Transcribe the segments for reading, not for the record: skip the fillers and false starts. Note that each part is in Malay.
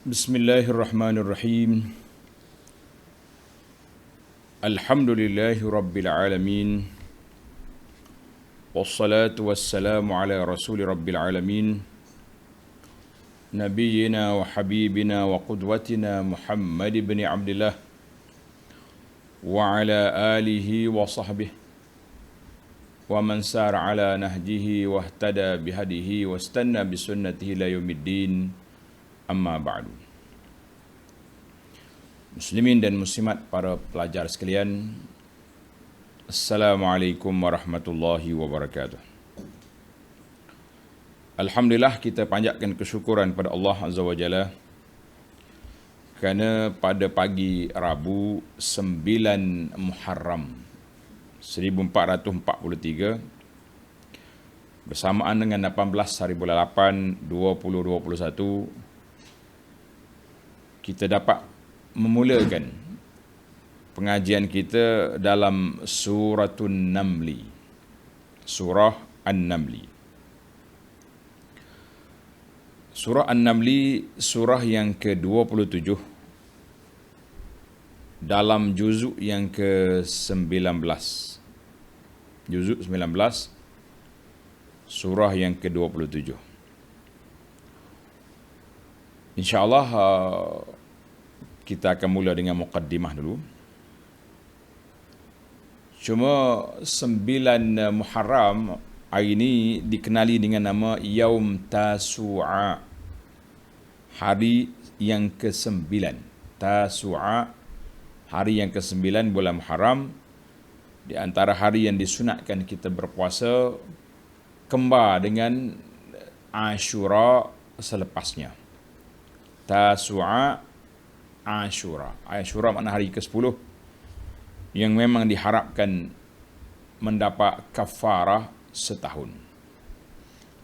Bismillahirrahmanirrahim. Alhamdulillahi rabbil alamin. Wassalatu wassalamu ala rasuli rabbil alamin. Nabiyyina wa habibina wa qudwatina Muhammad ibn Abdullah wa ala alihi wa sahbihi wa man sara ala nahjihi wa ihtada bihadihi wa istanna bisunnatihi ila yaumiddin. Amma ba'du. Muslimin dan muslimat, para pelajar sekalian, Assalamualaikum warahmatullahi wabarakatuh. Alhamdulillah, kita panjatkan kesyukuran pada Allah Azza wa Jalla kerana pada pagi Rabu 9 Muharram 1443 bersamaan dengan 18 hari bulan 8 2021, kita dapat memulakan pengajian kita dalam Suratun Namli, Surah An-Namli. Surah An-Namli, surah yang ke-27 dalam juzuk yang ke-19. Juzuk 19, surah yang ke-27. InsyaAllah kita akan mula dengan muqaddimah dulu. Cuma 9 Muharram hari ini dikenali dengan nama Yaum Tasu'a, hari yang ke-9. Tasu'a, hari yang ke-9 bulan Muharram. Di antara hari yang disunatkan kita berpuasa, kembar dengan Ashura selepasnya. Tasu'a, Ashura. Ashura makna hari ke-10 yang memang diharapkan mendapat kafarah setahun.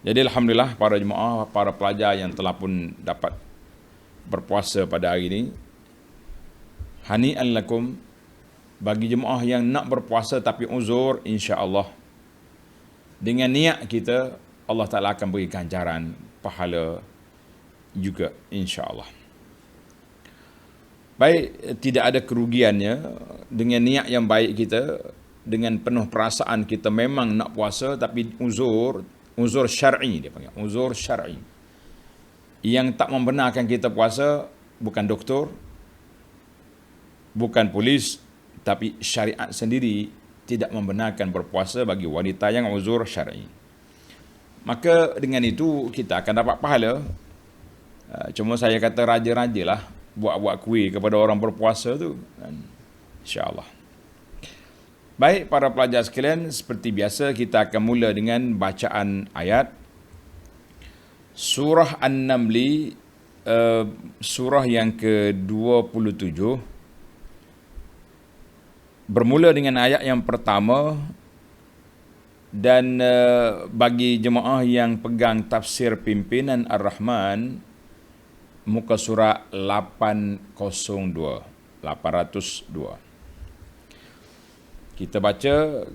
Jadi alhamdulillah para jemaah, para pelajar yang telah pun dapat berpuasa pada hari ini, hani'an lakum. Bagi jemaah yang nak berpuasa tapi uzur, insya-Allah dengan niat kita, Allah Ta'ala akan beri ganjaran pahala juga, insya-Allah. Baik, tidak ada kerugiannya dengan niat yang baik kita, dengan penuh perasaan kita memang nak puasa tapi uzur syar'i, dia panggil uzur syar'i. Yang tak membenarkan kita puasa bukan doktor, bukan polis, tapi syariat sendiri tidak membenarkan berpuasa bagi wanita yang uzur syar'i. Maka dengan itu kita akan dapat pahala. Cuma saya kata raja-raja lah buat kuih kepada orang berpuasa tu, insya-Allah. Baik para pelajar sekalian, seperti biasa kita akan mula dengan bacaan ayat Surah An-Namli, surah yang ke-27, bermula dengan ayat yang pertama. Dan bagi jemaah yang pegang tafsir pimpinan Ar-Rahman, muka surat 802. Kita baca,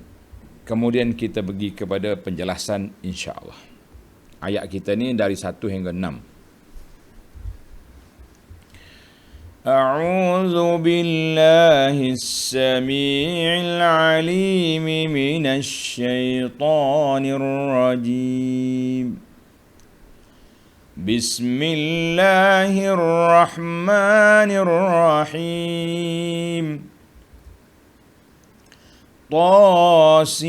kemudian kita pergi kepada penjelasan insya-Allah. Ayat kita ni dari 1 hingga 6. A'udzu billahi as-sami'il 'alim minasy syaithanir rajim. Bismillahirrahmanirrahim. Tasin.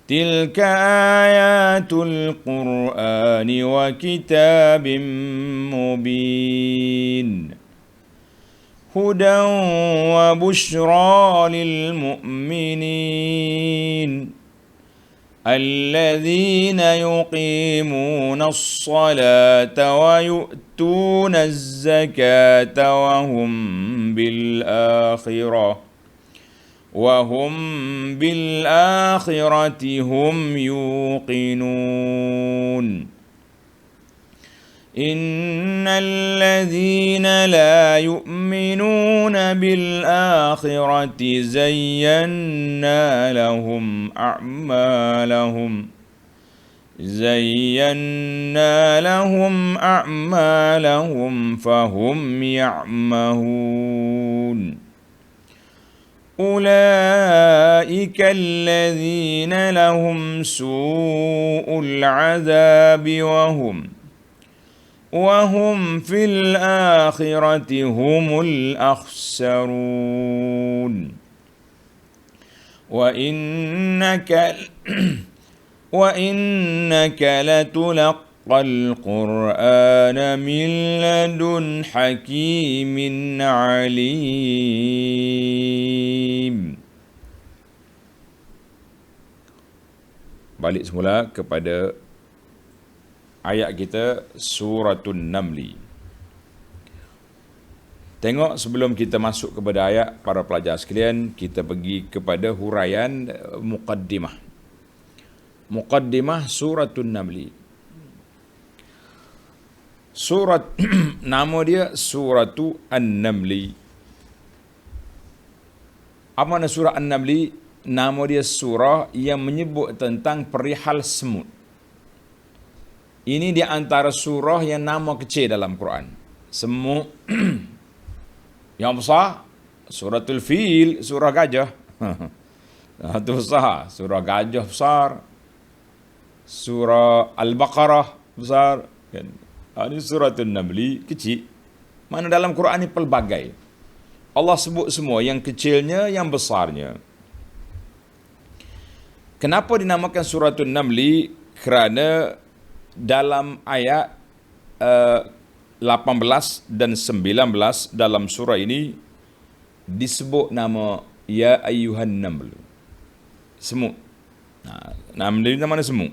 Tilka ayatul Qur'ani wa kitabim mubin. Hudan wa bushra lil mu'minin. الذين يقيمون الصلاة ويؤتون الزكاة وهم بالآخرة هم يوقنون. إن الذين لا يؤمنون بالآخرة زينا لهم أعمالهم zayyana lahum a'malahum fahum ya'mahun. Ulaika alladhina lahum su'ul 'adzabi وهم في الآخرة هم الأخسرون وإنك لتلقى القرآن من لدن حكيم عليم. Balik semula kepada ayat kita Suratun Namli. Tengok sebelum kita masuk kepada ayat, para pelajar sekalian, kita pergi kepada huraian muqaddimah. Muqaddimah Suratun Namli. Surat nama dia Suratu An-Namli. Apa makna surah An-Namli? Nama dia surah yang menyebut tentang perihal semut. Ini di antara surah yang nama kecil dalam Quran. Semut yang besar, Suratul Fil, surah gajah. Itu besar, surah gajah besar. Surah Al-Baqarah besar. Ini Suratul Namli kecil. Mana dalam Quran ini pelbagai. Allah sebut semua, yang kecilnya, yang besarnya. Kenapa dinamakan Suratul Namli? Kerana dalam ayat 18 dan 19 dalam surah ini disebut nama Ya Ayyuhan Naml, semut. Naml ini nama semut.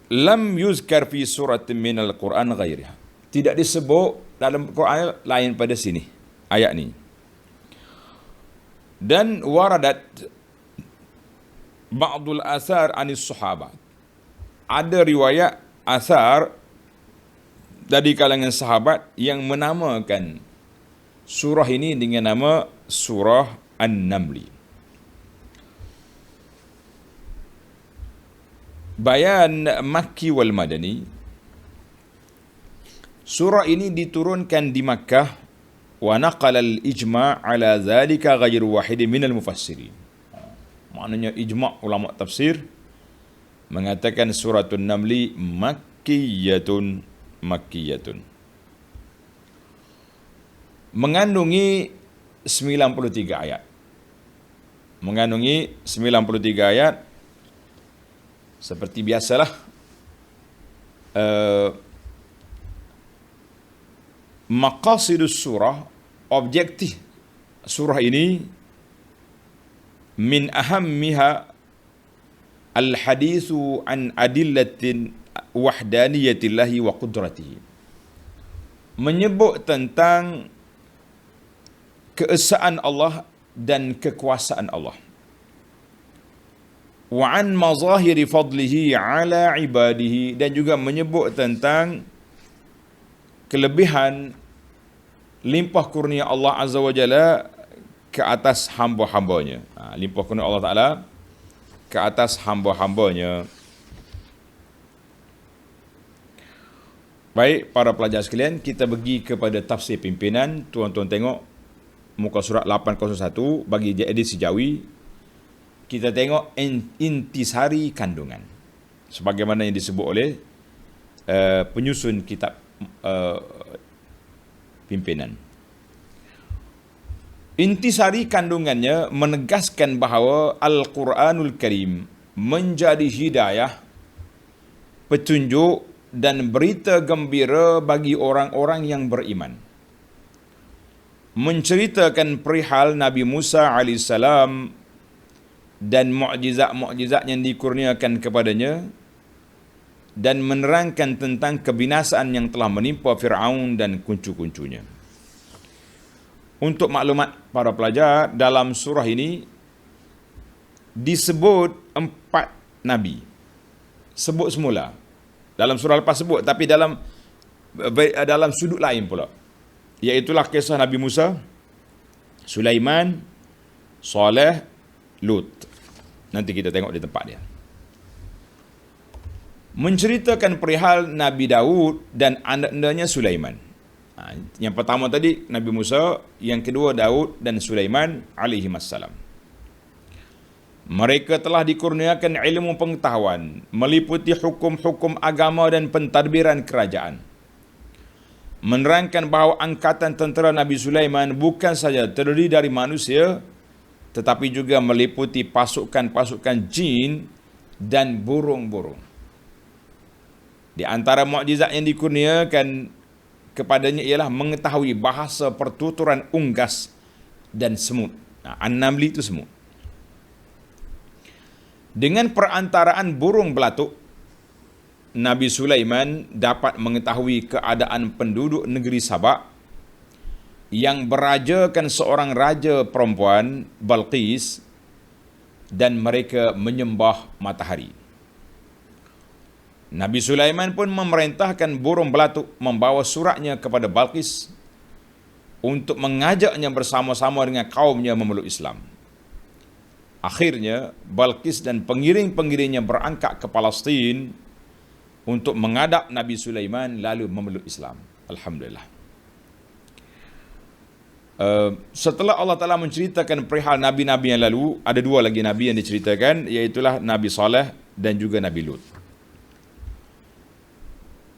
Lam yuzkar fi suratin minal Quran ghairiha. Tidak disebut dalam Quran lain pada sini, ayat ni. Dan waradat ba'dul athar anis sahabat. Ada riwayat athar dari kalangan sahabat yang menamakan surah ini dengan nama surah An-Namli. Bayan Makki wal Madani. Surah ini diturunkan di Makkah wa naqala al-ijma' ala dhalika ghairu wahid minal mufassirin. Maknanya ijma' ulama tafsir mengatakan Suratul Namli makkiyatun. Mengandungi 93 ayat. Mengandungi 93 ayat. Seperti biasalah, maqasidus surah, objektif surah ini, min ahammiha al-hadithu an adillatin wahdaniyatillahi wa qudratihi. Menyebut tentang keesaan Allah dan kekuasaan Allah. Wa an mazahiri fadlihi ala ibadihi, dan juga menyebut tentang kelebihan limpah kurnia Allah Azza wa Jalla ke atas hamba-hambanya. Limpah kurnia Allah Ta'ala ke atas hamba-hambanya. Baik, para pelajar sekalian, kita pergi kepada tafsir pimpinan. Tuan-tuan tengok muka surat 801 bagi edisi Jawi. Kita tengok intisari kandungan, sebagaimana yang disebut oleh penyusun kitab pimpinan. Intisari kandungannya menegaskan bahawa Al-Quranul Karim menjadi hidayah, petunjuk dan berita gembira bagi orang-orang yang beriman. Menceritakan perihal Nabi Musa AS dan mukjizat-mukjizat yang dikurniakan kepadanya, dan menerangkan tentang kebinasaan yang telah menimpa Fir'aun dan kuncu-kuncunya. Untuk maklumat para pelajar, dalam surah ini disebut 4 Nabi. Sebut semula. Dalam surah lepas sebut, tapi dalam sudut lain pula. Iaitulah kisah Nabi Musa, Sulaiman, Saleh, Lut. Nanti kita tengok di tempat dia. Menceritakan perihal Nabi Daud dan anak-anaknya Sulaiman. Yang pertama tadi Nabi Musa, yang kedua Daud dan Sulaiman alaihi wassalam. Mereka telah dikurniakan ilmu pengetahuan meliputi hukum-hukum agama dan pentadbiran kerajaan. Menerangkan bahawa angkatan tentera Nabi Sulaiman bukan saja terdiri dari manusia, tetapi juga meliputi pasukan-pasukan jin dan burung-burung. Di antara mukjizat yang dikurniakan kepadanya ialah mengetahui bahasa pertuturan unggas dan semut. An-Namli itu semut. Dengan perantaraan burung belatuk, Nabi Sulaiman dapat mengetahui keadaan penduduk negeri Sabak yang berajakan seorang raja perempuan, Balqis, dan mereka menyembah matahari. Nabi Sulaiman pun memerintahkan burung belatuk membawa suratnya kepada Balqis untuk mengajaknya bersama-sama dengan kaumnya memeluk Islam. Akhirnya, Balqis dan pengiring-pengiringnya berangkat ke Palestin untuk menghadap Nabi Sulaiman lalu memeluk Islam. Alhamdulillah. Setelah Allah Ta'ala menceritakan perihal Nabi-Nabi yang lalu, ada dua lagi Nabi yang diceritakan, iaitulah Nabi Saleh dan juga Nabi Lut.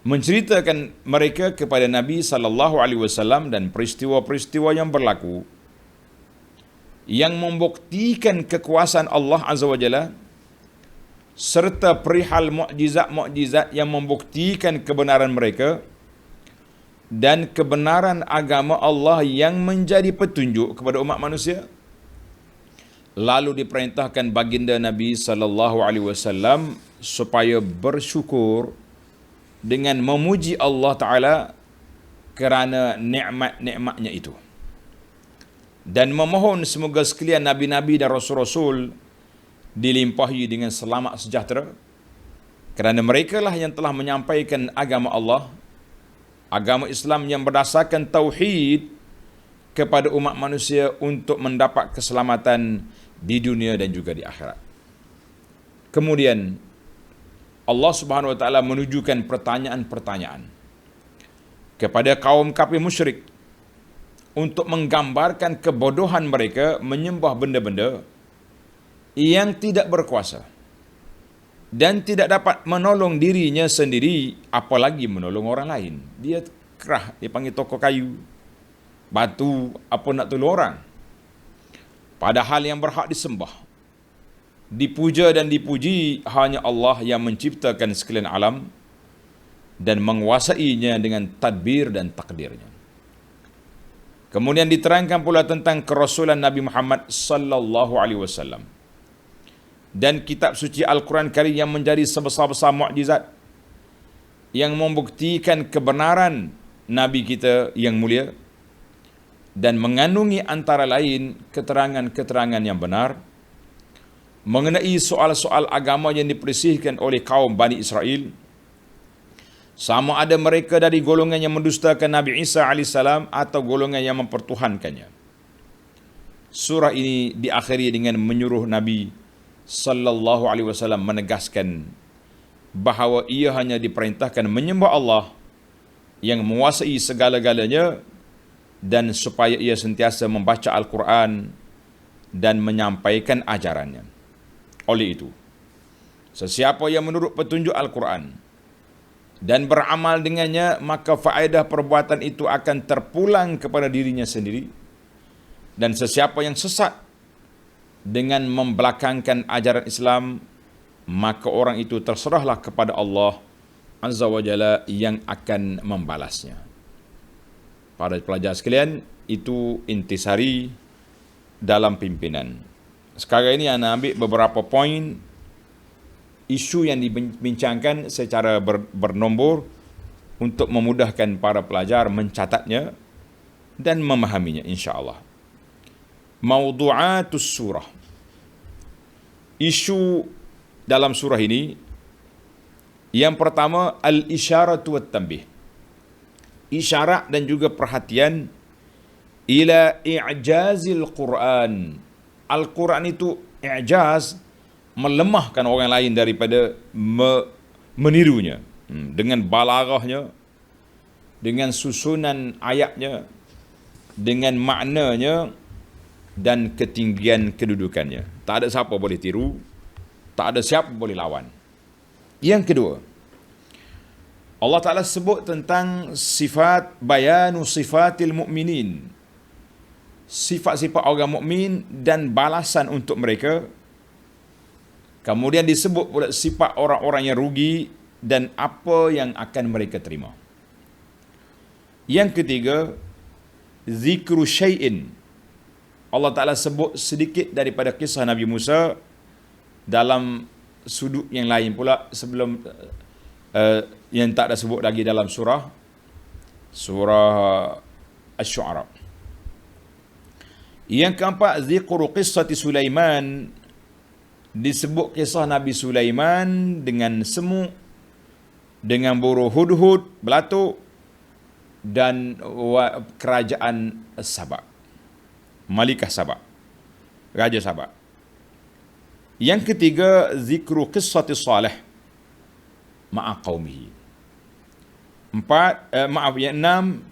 Menceritakan mereka kepada Nabi SAW dan peristiwa-peristiwa yang berlaku yang membuktikan kekuasaan Allah Azza wa Jalla serta perihal mukjizat-mukjizat yang membuktikan kebenaran mereka dan kebenaran agama Allah yang menjadi petunjuk kepada umat manusia. Lalu diperintahkan baginda Nabi SAW supaya bersyukur dengan memuji Allah Ta'ala kerana nikmat-nikmatnya itu. Dan memohon semoga sekalian Nabi-Nabi dan Rasul-Rasul dilimpahi dengan selamat sejahtera, kerana mereka lah yang telah menyampaikan agama Allah, agama Islam yang berdasarkan tauhid kepada umat manusia untuk mendapat keselamatan di dunia dan juga di akhirat. Kemudian Allah Subhanahu wa taala menunjukkan pertanyaan-pertanyaan kepada kaum kafir musyrik untuk menggambarkan kebodohan mereka menyembah benda-benda yang tidak berkuasa dan tidak dapat menolong dirinya sendiri, apalagi menolong orang lain. Dia kerah, dia panggil tokok kayu, batu, apa nak tolong orang. Padahal yang berhak disembah, dipuja dan dipuji hanya Allah yang menciptakan sekalian alam dan menguasainya dengan tadbir dan takdirnya. Kemudian diterangkan pula tentang kerasulan Nabi Muhammad sallallahu alaihi wasallam dan kitab suci Al-Quran Karim yang menjadi sebesar-besar mukjizat yang membuktikan kebenaran Nabi kita yang mulia dan mengandungi antara lain keterangan-keterangan yang benar mengenai soal-soal agama yang diperselisihkan oleh kaum Bani Israel, sama ada mereka dari golongan yang mendustakan Nabi Isa AS atau golongan yang mempertuhankannya. Surah ini diakhiri dengan menyuruh Nabi sallallahu alaihi wasallam menegaskan bahawa ia hanya diperintahkan menyembah Allah yang menguasai segala-galanya dan supaya ia sentiasa membaca Al-Quran dan menyampaikan ajarannya. Oleh itu, sesiapa yang menurut petunjuk Al-Quran dan beramal dengannya, maka faedah perbuatan itu akan terpulang kepada dirinya sendiri. Dan sesiapa yang sesat dengan membelakangkan ajaran Islam, maka orang itu terserahlah kepada Allah Azza wa Jalla yang akan membalasnya. Para pelajar sekalian, itu intisari dalam pimpinan. Sekarang ini saya ambil beberapa poin isu yang dibincangkan secara bernombor untuk memudahkan para pelajar mencatatnya dan memahaminya insya-Allah. Maudu'atus surah. Isu dalam surah ini yang pertama al-isyaratu wat-tanbih. Isyarat dan juga perhatian ila i'jazil Quran. Al-Quran itu i'jaz, melemahkan orang lain daripada menirunya. Dengan balaghahnya, dengan susunan ayatnya, dengan maknanya dan ketinggian kedudukannya. Tak ada siapa boleh tiru, tak ada siapa boleh lawan. Yang kedua, Allah Ta'ala sebut tentang sifat bayanu sifatil mu'minin, sifat-sifat orang mukmin dan balasan untuk mereka. Kemudian disebut pula sifat orang-orang yang rugi dan apa yang akan mereka terima. Yang ketiga, zikru syai'in. Allah Ta'ala sebut sedikit daripada kisah Nabi Musa dalam sudut yang lain pula sebelum yang tak ada sebut lagi dalam surah Asy-Syu'ara. Yang keempat, zikru qissati Sulaiman. Disebut kisah Nabi Sulaiman dengan semut, dengan burung hudhud, belatuk, dan kerajaan Sabak, Malikah Sabak, Raja Sabak. Yang ketiga, zikru qissati Salih ma'a qaumihi. Yang enam,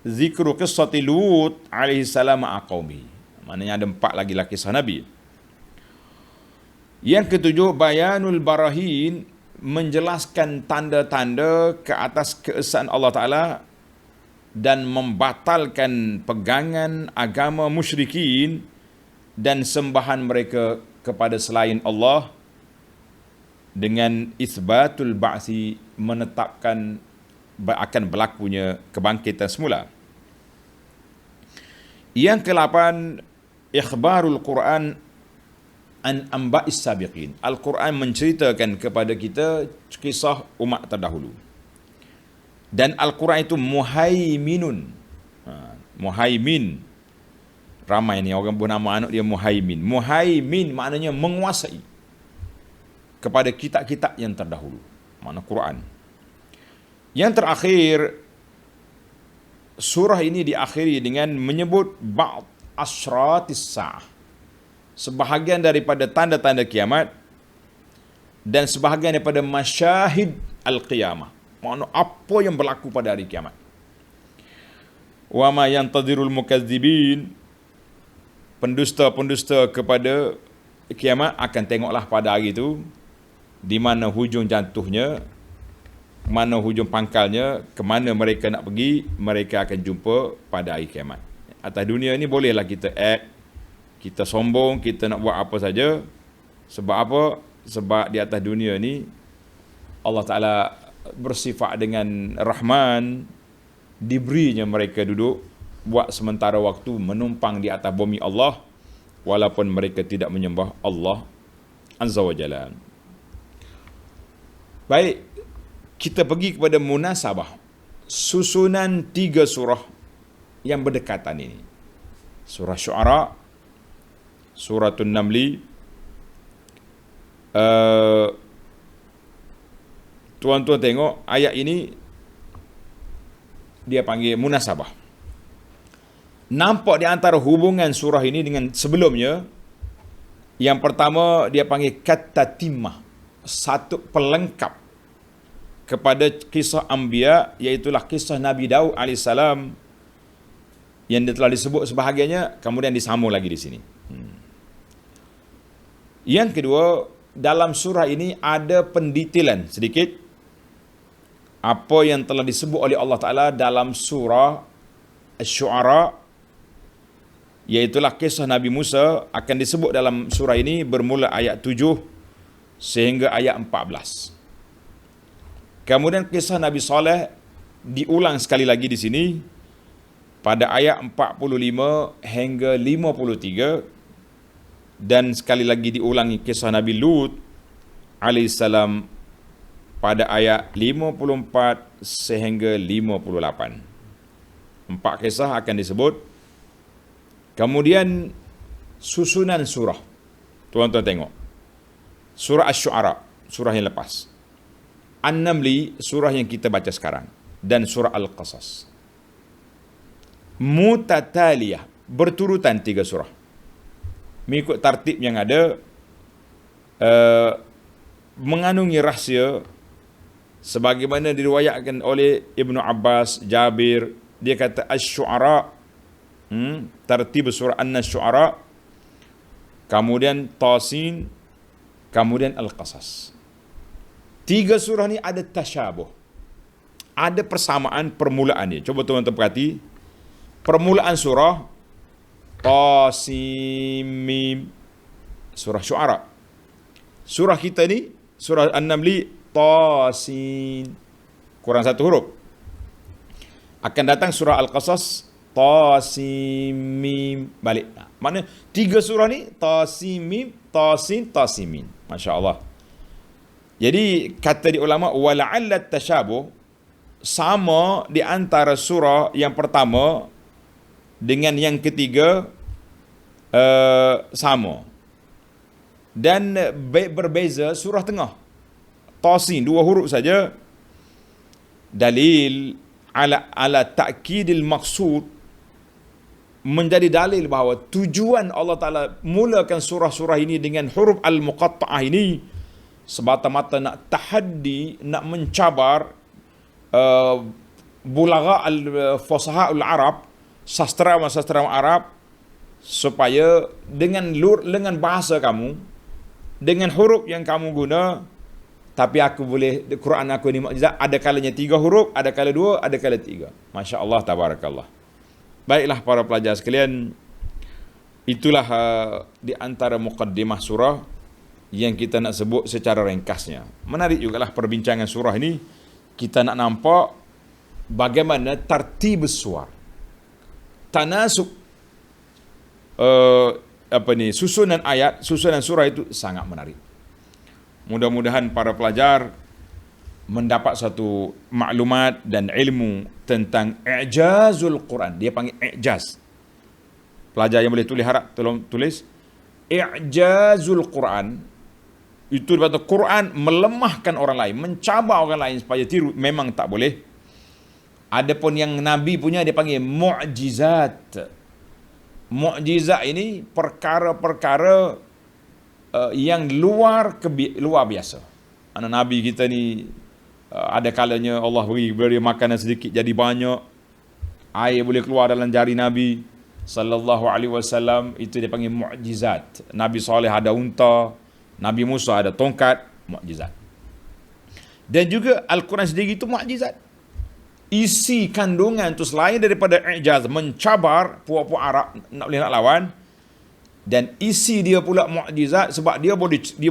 zikru qissati Lut alaihi salam ma'a qaumihi. Maknanya ada 4 lagi lah kisah Nabi. Yang ketujuh, bayanul barahin, menjelaskan tanda-tanda ke atas keesaan Allah Ta'ala dan membatalkan pegangan agama musyrikin dan sembahan mereka kepada selain Allah dengan isbatul ba'si, menetapkan akan berlakunya kebangkitan semula. Yang ke-8, ikhbarul Quran an amba'is sabiqin. Al-Quran menceritakan kepada kita kisah umat terdahulu. Dan Al-Quran itu muhaiminun. Muhaimin. Ramai ni orang bernama anak dia Muhaimin. Muhaimin maknanya menguasai kepada kitab-kitab yang terdahulu. Makna Quran. Yang terakhir, surah ini diakhiri dengan menyebut ba'd asyratis sa'ah, sebahagian daripada tanda-tanda kiamat dan sebahagian daripada masyahid al-qiyamah, makna apa yang berlaku pada hari kiamat. Wa ma yantadhirul mukazzibin, pendusta-pendusta kepada kiamat akan tengoklah pada hari itu di mana hujung jantuhnya, mana hujung pangkalnya, ke mana mereka nak pergi, mereka akan jumpa pada hari kiamat. Atas dunia ni bolehlah kita kita sombong, kita nak buat apa saja. Sebab apa? Sebab di atas dunia ni Allah Ta'ala bersifat dengan Rahman, diberinya mereka duduk buat sementara waktu menumpang di atas bumi Allah, walaupun mereka tidak menyembah Allah Azza wa Jalla. Baik, kita pergi kepada munasabah susunan 3 surah yang berdekatan ini. Surah Syu'ara, Suratul Namli. Tuan-tuan tengok ayat ini, dia panggil munasabah. Nampak di antara hubungan surah ini dengan sebelumnya. Yang pertama dia panggil katatimah, satu pelengkap kepada kisah Anbiya, iaitulah kisah Nabi Daud AS yang telah disebut sebahagiannya, kemudian disambung lagi di sini. Yang kedua, dalam surah ini ada pendetailan sedikit apa yang telah disebut oleh Allah Ta'ala dalam surah Asy-Syu'ara, iaitulah kisah Nabi Musa akan disebut dalam surah ini bermula ayat 7 sehingga ayat 14. Kemudian kisah Nabi Saleh diulang sekali lagi di sini pada ayat 45 hingga 53, dan sekali lagi diulangi kisah Nabi Lut alaihissalam pada ayat 54 sehingga 58. 4 kisah akan disebut. Kemudian susunan surah, tuan-tuan tengok, surah Asy-Syu'ara, surah yang lepas, An-Namli, surah yang kita baca sekarang, dan surah Al-Qasas. Mutataliyah, berturutan 3 surah. Mengikut tartib yang ada uh, mengandungi rahsia sebagaimana diriwayatkan oleh Ibnu Abbas, Jabir. Dia kata Asy-Syu'ara, tertib surah An-Syu'ara, kemudian Tasin, kemudian Al-Qasas. 3 surah ni ada tasyabuh, ada persamaan permulaan dia. Coba tuan-tuan perhati permulaan surah Tasin Mim, surah Syu'ara. Surah kita ni surah An-Namli Tasin, kurang 1 huruf. Akan datang surah Al-Qasas Tasin Mim, balik. Maknanya 3 surah ni Tasin Mim, Tasin, Tasin Mim. Masya-Allah. Jadi kata di ulama wala'alla tasyabuh, sama di antara surah yang pertama dengan yang ketiga sama. Dan berbeza surah tengah. Tasin 2 huruf saja. Dalil ala ta'kidil maqsud, menjadi dalil bahawa tujuan Allah Ta'ala mulakan surah-surah ini dengan huruf al-muqatta'ah ini semata-mata nak tahaddi, nak mencabar bulagha al-fusaha al-Arab, sastera Arab, supaya dengan bahasa kamu, dengan huruf yang kamu guna, tapi aku boleh, Quran aku ni mukjizat, ada kalanya 3 huruf, ada kala 2, ada kala 3. Masya-Allah, tabarakallah. Baiklah para pelajar sekalian, itulah di antara muqaddimah surah yang kita nak sebut secara ringkasnya. Menarik jugalah perbincangan surah ini. Kita nak nampak bagaimana tartib suar, tanasub, susunan ayat, susunan surah itu sangat menarik. Mudah-mudahan para pelajar mendapat satu maklumat dan ilmu tentang i'jazul Quran. Dia panggil i'jaz. Pelajar yang boleh tulis harap tolong tulis i'jazul Quran. Itu berarti Quran melemahkan orang lain, mencabar orang lain supaya tiru, memang tak boleh. Adapun yang Nabi punya dia panggil mu'jizat. Mu'jizat ini perkara-perkara yang luar biasa. Anak Nabi kita ni ada kalanya Allah beri makanan sedikit jadi banyak, air boleh keluar dalam jari Nabi sallallahu alaihi wasallam, itu dia panggil mu'jizat. Nabi Saleh ada unta, Nabi Musa ada tongkat, mukjizat. Dan juga Al-Quran sendiri itu mukjizat. Isi kandungan itu selain daripada i'jaz, mencabar puak-puak Arab nak boleh nak lawan, dan isi dia pula mukjizat sebab dia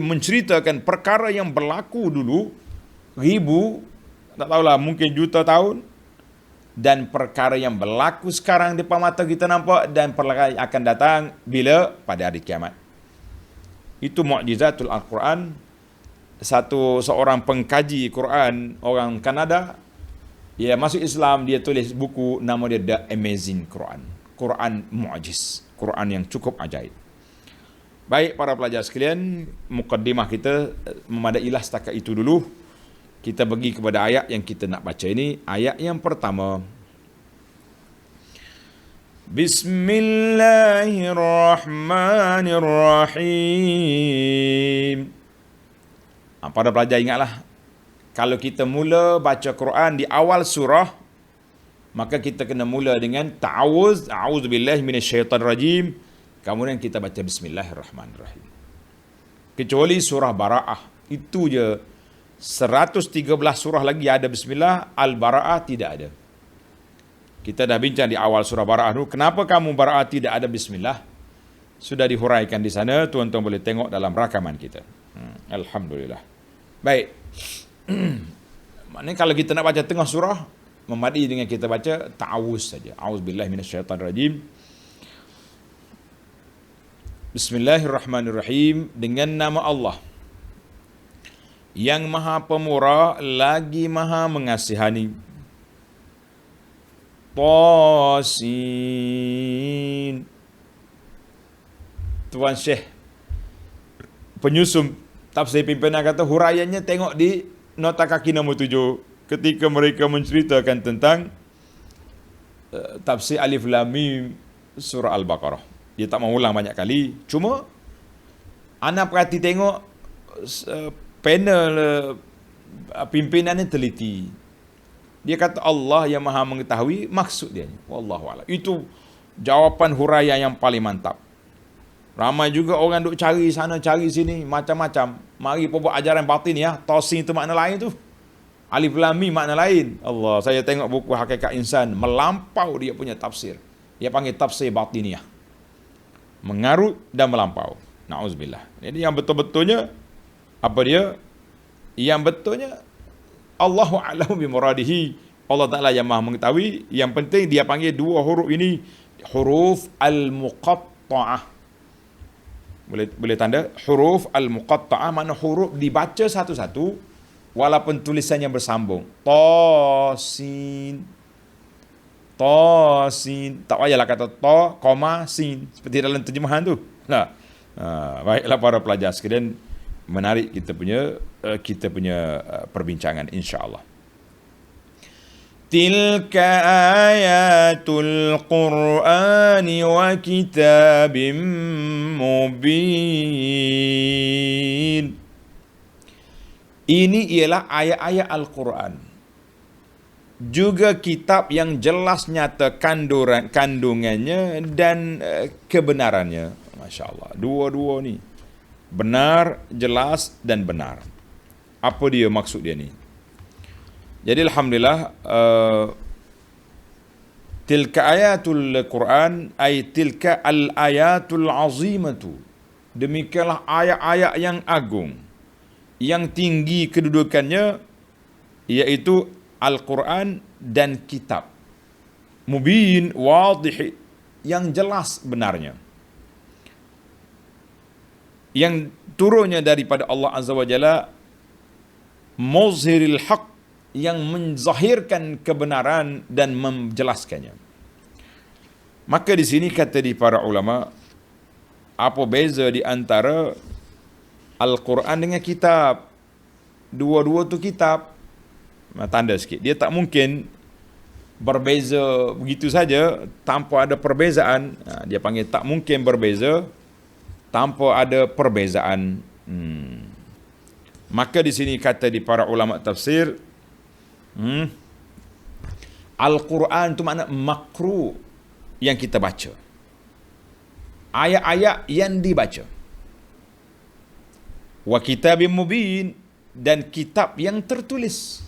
menceritakan perkara yang berlaku dulu ribu, tak tahulah mungkin juta tahun, dan perkara yang berlaku sekarang depan mata kita nampak, dan perkara yang akan datang bila pada hari kiamat. Itu mukjizatul Al-Quran. Seorang pengkaji Quran, orang Kanada, dia masuk Islam, dia tulis buku, nama dia The Amazing Quran. Quran mu'jiz, Quran yang cukup ajaib. Baik para pelajar sekalian, mukaddimah kita memadailah setakat itu dulu. Kita pergi kepada ayat yang kita nak baca ini. Ayat yang pertama, Bismillahirrahmanirrahim. Para pelajar ingatlah, kalau kita mula baca Quran di awal surah, maka kita kena mula dengan ta'awuz, a'udzubillahi minasyaitanirrajim, kemudian kita baca bismillahirrahmanirrahim. Kecuali surah Bara'ah, itu je. 113 surah lagi ada bismillah, Al-Bara'ah tidak ada. Kita dah bincang di awal surah Bara'ah dulu, kenapa kamu Bara'ah tidak ada bismillah? Sudah dihuraikan di sana, tuan-tuan boleh tengok dalam rakaman kita. Alhamdulillah. Baik. Maknanya kalau kita nak baca tengah surah, memadai dengan kita baca ta'awuz saja. A'udzubillahi minasyaitanirrajim. Bismillahirrahmanirrahim. Dengan nama Allah yang Maha Pemurah lagi Maha Mengasihani. Tasin. Tuan Syekh penyusun tafsir pimpinan kata huraiannya tengok di nota kaki nombor 7 ketika mereka menceritakan tentang tafsir Alif Lam Mim surah Al-Baqarah. Dia tak mau ulang banyak kali, cuma ana perhati tengok panel pimpinan yang teliti. Dia kata Allah yang Maha mengetahui maksud dia. Wallahu a'lam. Itu jawapan huraian yang paling mantap. Ramai juga orang duk cari sana cari sini macam-macam. Mari pun buat ajaran batin ya. Tosin itu makna lain tu. Alif lam mim makna lain. Allah, saya tengok buku Hakikat Insan melampau dia punya tafsir. Dia panggil tafsir batiniah. Mengarut dan melampau. Nauzubillah. Jadi yang betul-betulnya apa dia? Yang betulnya Allahu a'lamu bi muradihi. Allah Taala yang Maha mengetahui. Yang penting dia panggil dua huruf ini huruf al-muqatta'ah. Boleh tanda huruf al-muqatta'ah, mana huruf dibaca satu-satu walaupun tulisannya bersambung. Tasin. Tasin. Tak payahlah kata ta, koma, sin seperti dalam terjemahan tu. Nah, baiklah para pelajar sekalian, menarik kita punya perbincangan insya-Allah. Tilka ayatul Qur'ani wa kitabim mubin. Ini ialah ayat-ayat Al-Quran. Juga kitab yang jelas nyata kandungannya dan kebenarannya. Masya Allah. Dua-dua ni. Benar, jelas dan benar. Apa dia maksud dia ni? Jadi Alhamdulillah, tilka ayatul Quran ay tilka al-ayatul azimatu. Demikianlah ayat-ayat yang agung, yang tinggi kedudukannya, iaitu Al-Quran dan kitab. Mubin, wadih, yang jelas benarnya. Yang turunnya daripada Allah Azza wa Jalla, muzhiril haq, yang menzahirkan kebenaran dan menjelaskannya. Maka di sini kata di para ulama, apa beza di antara Al-Quran dengan kitab? Dua-dua tu kitab. Tanda sikit. Dia tak mungkin berbeza begitu saja tanpa ada perbezaan. Dia panggil tak mungkin berbeza tanpa ada perbezaan. Maka di sini kata di para ulama tafsir, Al-Quran itu makna makru, yang kita baca. Ayat-ayat yang dibaca. Wa kitabim mubin, dan kitab yang tertulis.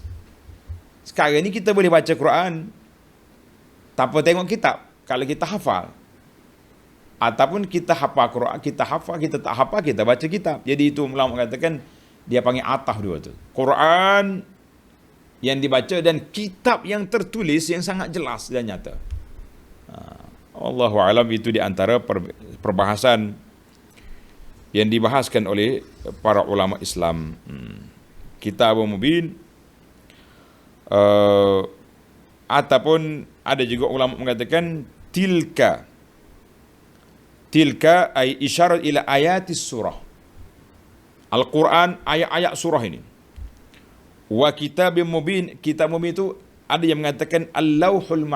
Sekarang ni kita boleh baca Quran tanpa tengok kitab, kalau kita hafal. Ataupun kita hafal Quran, kita tak hafal, kita baca kitab. Jadi itu ulama mengatakan dia panggil atah dua tu. Quran yang dibaca dan kitab yang tertulis yang sangat jelas dan nyata. Allahu a'lam, itu di antara perbahasan yang dibahaskan oleh para ulama Islam. Kitabun mubin, ataupun ada juga ulama mengatakan tilka ay isyarat ila ayatis surah. Al-Quran, ayat-ayat surah ini. Wa kitabim mubin, kitab mubin itu ada yang mengatakan al-lauhul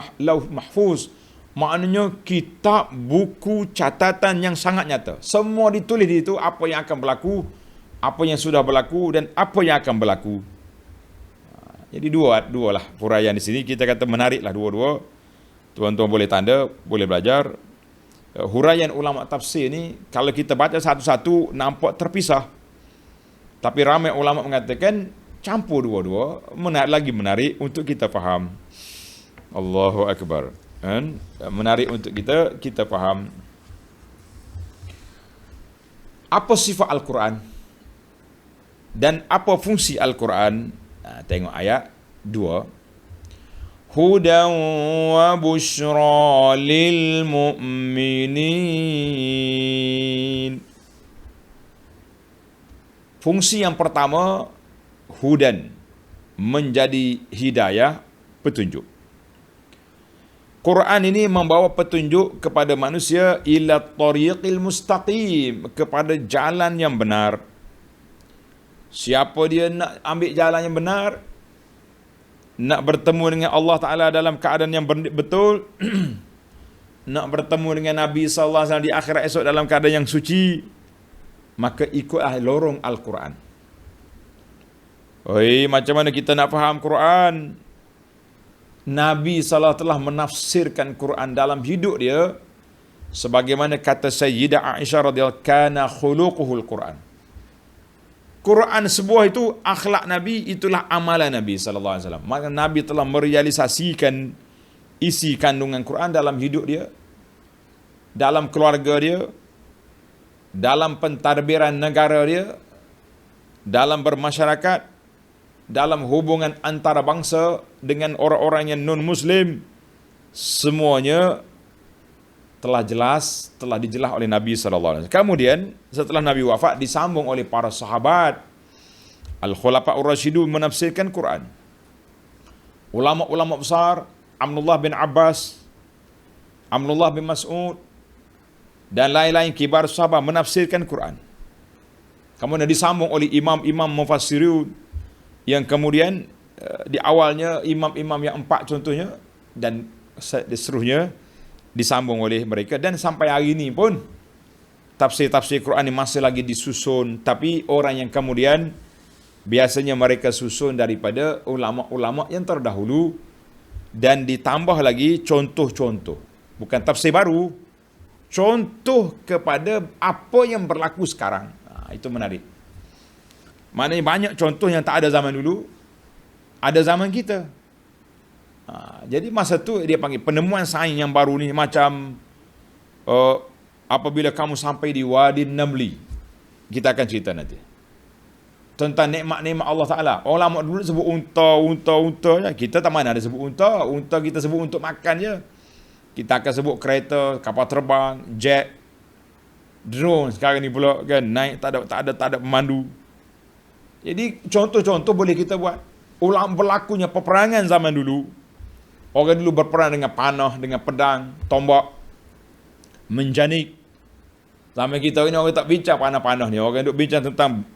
mahfuz, maknanya kitab, buku, catatan yang sangat nyata. Semua ditulis di itu, apa yang akan berlaku, apa yang sudah berlaku dan apa yang akan berlaku. Jadi dua lah huraian di sini. Kita kata menariklah dua-dua. Tuan-tuan boleh tanda, boleh belajar. Huraian ulama tafsir ni kalau kita baca satu-satu nampak terpisah. Tapi ramai ulama mengatakan campur dua-dua, menarik untuk kita faham. Allahu Akbar. Menarik untuk kita faham. Apa sifat Al-Quran dan apa fungsi Al-Quran? Tengok ayat 2. Hudan wa busyra lil mu'minin. Fungsi yang pertama, hudan, menjadi hidayah, petunjuk. Quran ini membawa petunjuk kepada manusia ila tariqil mustaqim, kepada jalan yang benar. Siapa dia nak ambil jalan yang benar, nak bertemu dengan Allah Ta'ala dalam keadaan yang betul, nak bertemu dengan Nabi SAW di akhirat esok dalam keadaan yang suci, maka ikutlah lorong Al-Quran. Oi, macam mana kita nak faham Quran? Nabi SAW telah menafsirkan Quran dalam hidup dia sebagaimana kata Sayyidah Aisyah radhiyallahu kana khuluquhul Quran. Quran sebuah itu akhlak Nabi, itulah amalan Nabi sallallahu alaihi wasallam. Maka Nabi telah merealisasikan isi kandungan Quran dalam hidup dia, dalam keluarga dia, dalam pentadbiran negara dia, dalam bermasyarakat, dalam hubungan antara bangsa dengan orang-orang yang non-Muslim. Semuanya telah dijelas oleh Nabi SAW. Kemudian setelah Nabi wafat disambung oleh para sahabat. Al-Khulafa'ur Rasyidun menafsirkan Quran. Ulama-ulama besar, Abdullah bin Abbas, Abdullah bin Mas'ud dan lain-lain kibar sahabat menafsirkan Quran. Kemudian disambung oleh imam-imam mufassirun yang kemudian di awalnya imam-imam yang 4 contohnya dan seterusnya disambung oleh mereka, dan sampai hari ini pun tafsir-tafsir Quran ini masih lagi disusun, tapi orang yang kemudian biasanya mereka susun daripada ulama-ulama yang terdahulu dan ditambah lagi contoh-contoh, bukan tafsir baru, contoh kepada apa yang berlaku sekarang. Itu menarik. Maknanya banyak contoh yang tak ada zaman dulu, ada zaman kita. Jadi masa tu dia panggil penemuan sains yang baru ni macam apabila kamu sampai di Wadi Namli, kita akan cerita nanti tentang nikmat-nikmat Allah Ta'ala. Ulama dulu sebut unta. Kita tak mana ada sebut unta. Unta kita sebut untuk makan je. Kita akan sebut kereta, kapal terbang, jet, drone sekarang ni pula kan, naik tak ada pemandu. Jadi contoh-contoh boleh kita buat. Ulang berlakunya peperangan zaman dulu. Orang dulu berperang dengan panah, dengan pedang, tombak, menjanik. Zaman kita ini orang tak bincang panah-panah ni. Orang duk bincang tentang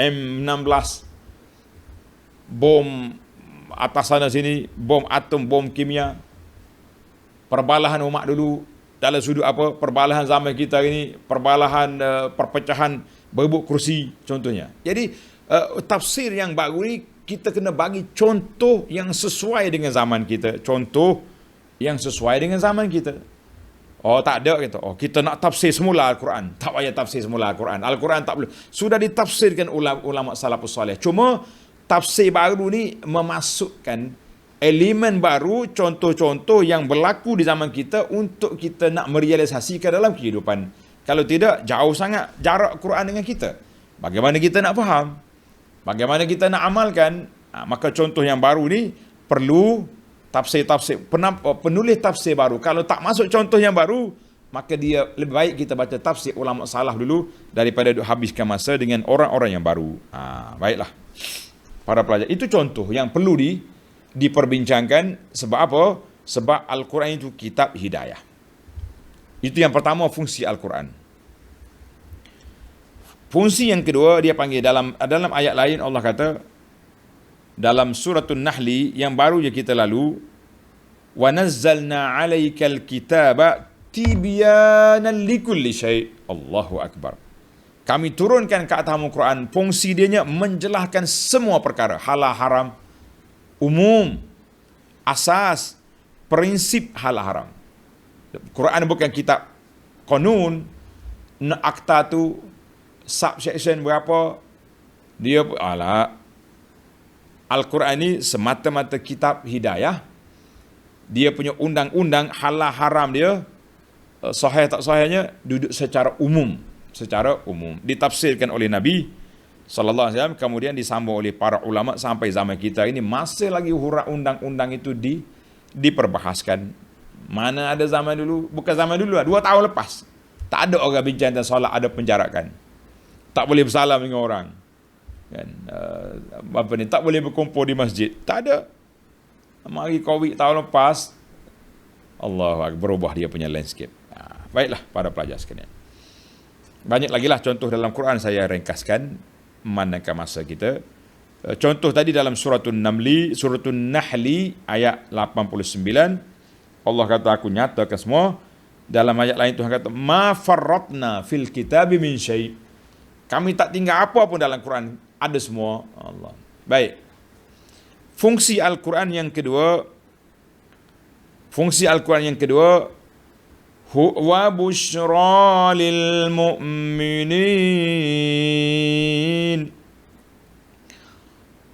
M16, bom atas sana sini, bom atom, bom kimia. Perbalahan umat dulu dalam sudut apa? Perbalahan zaman kita ini, perbalahan perpecahan berebut kursi contohnya. Jadi tafsir yang baru ni kita kena bagi contoh yang sesuai dengan zaman kita. Contoh yang sesuai dengan zaman kita. Oh tak ada kata. Oh kita nak tafsir semula Al-Quran. Tak payah tafsir semula Al-Quran. Al-Quran tak boleh. Sudah ditafsirkan ulama salafus salih. Cuma tafsir baru ni memasukkan elemen baru, contoh-contoh yang berlaku di zaman kita untuk kita nak merealisasikan dalam kehidupan. Kalau tidak, jauh sangat jarak Quran dengan kita. Bagaimana kita nak faham? Bagaimana kita nak amalkan? Maka contoh yang baru ni perlu tafsir-tafsir, penulis tafsir baru. Kalau tak masuk contoh yang baru, maka dia lebih baik kita baca tafsir ulama salah dulu daripada habiskan masa dengan orang-orang yang baru. Baiklah. Para pelajar, itu contoh yang perlu diperbincangkan. Sebab apa? Sebab Al-Quran itu kitab hidayah. Itu yang pertama, fungsi Al-Quran. Fungsi yang kedua dia panggil dalam ayat lain Allah kata dalam suratul Nahli yang baru je kita lalu, wa nazzalna 'alaikal kitaba tibyanan likulli syai'. Allahu akbar. Kami turunkan ke atasmu Quran, fungsi dia menjelaskan semua perkara, halal haram, umum, asas, prinsip halal haram. Quran bukan kitab kanun, akta tu subsection berapa dia Al-Quran ni semata-mata kitab hidayah. Dia punya undang-undang halal haram dia, sahih tak sahihnya duduk secara umum, ditafsirkan oleh Nabi sallallahu alaihi wasallam, kemudian disambung oleh para ulama sampai zaman kita ini masih lagi huruf undang-undang itu diperbahaskan. Mana ada zaman dulu, bukan zaman dulu lah, 2 tahun lepas tak ada orang bincang tentang solat ada penjarakan. Tak boleh bersalam dengan orang. Kan? Tak boleh berkumpul di masjid. Tak ada. Mari Covid tahun lepas, Allah berubah dia punya landscape. Baiklah para pelajar sekalian. Banyak lagi lah contoh dalam Quran, saya ringkaskan memandangkan masa kita. Contoh tadi dalam suratul Nahli ayat 89. Allah kata, aku nyatakan semua. Dalam ayat lain Tuhan kata, ma farratna fil kitabi min syai'. Kami tak tinggal apa pun dalam Quran, ada semua. Allah. Baik. Fungsi Al-Quran yang kedua, huwa busyra lil mu'minin,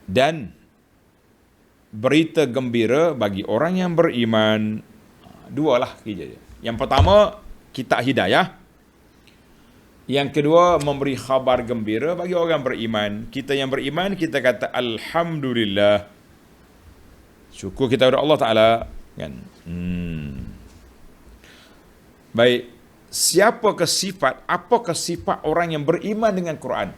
dan berita gembira bagi orang yang beriman. Dua lah kerja dia. Yang pertama, kitab hidayah. Yang kedua, memberi khabar gembira bagi orang beriman. Kita yang beriman, kita kata Alhamdulillah. Syukur kita kepada Allah Ta'ala. Kan? Baik. Apakah sifat orang yang beriman dengan Quran?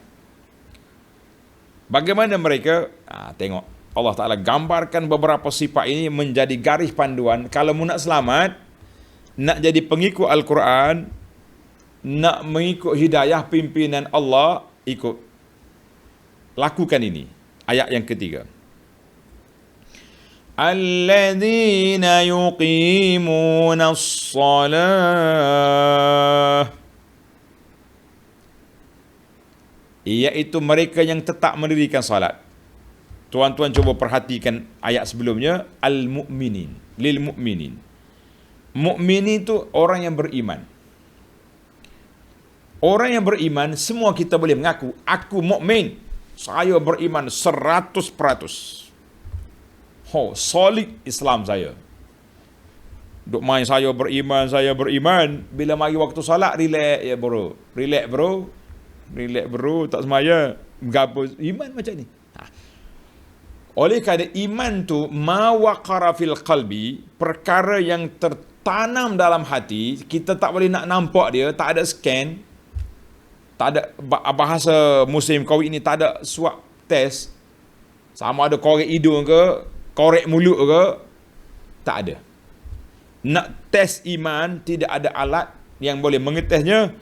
Bagaimana mereka? Tengok. Allah Ta'ala gambarkan beberapa sifat ini menjadi garis panduan. Kalau mu nak selamat, nak jadi pengikut Al-Quran, nak mengikut hidayah pimpinan Allah, ikut. Lakukan ini. Ayat yang ketiga. Alladzina yuqimuna as-salah, iaitu mereka yang tetap mendirikan salat. Tuan-tuan cuba perhatikan ayat sebelumnya, al-mu'minin, lil mu'minin. Mu'minin itu orang yang beriman. Orang yang beriman, semua kita boleh mengaku, aku mukmin, saya beriman 100%. Solid Islam saya. Duk main saya beriman. Bila mari waktu solat, relax ya bro. Relax bro, tak semaya. Gapo iman macam ni. Oleh kerana iman tu ma waqara fil qalbi, perkara yang tertanam dalam hati, kita tak boleh nak nampak dia, tak ada scan. Tak ada bahasa musim Covid ni, tak ada swab test. Sama ada korek hidung ke, korek mulut ke, tak ada. Nak test iman, tidak ada alat yang boleh mengetesnya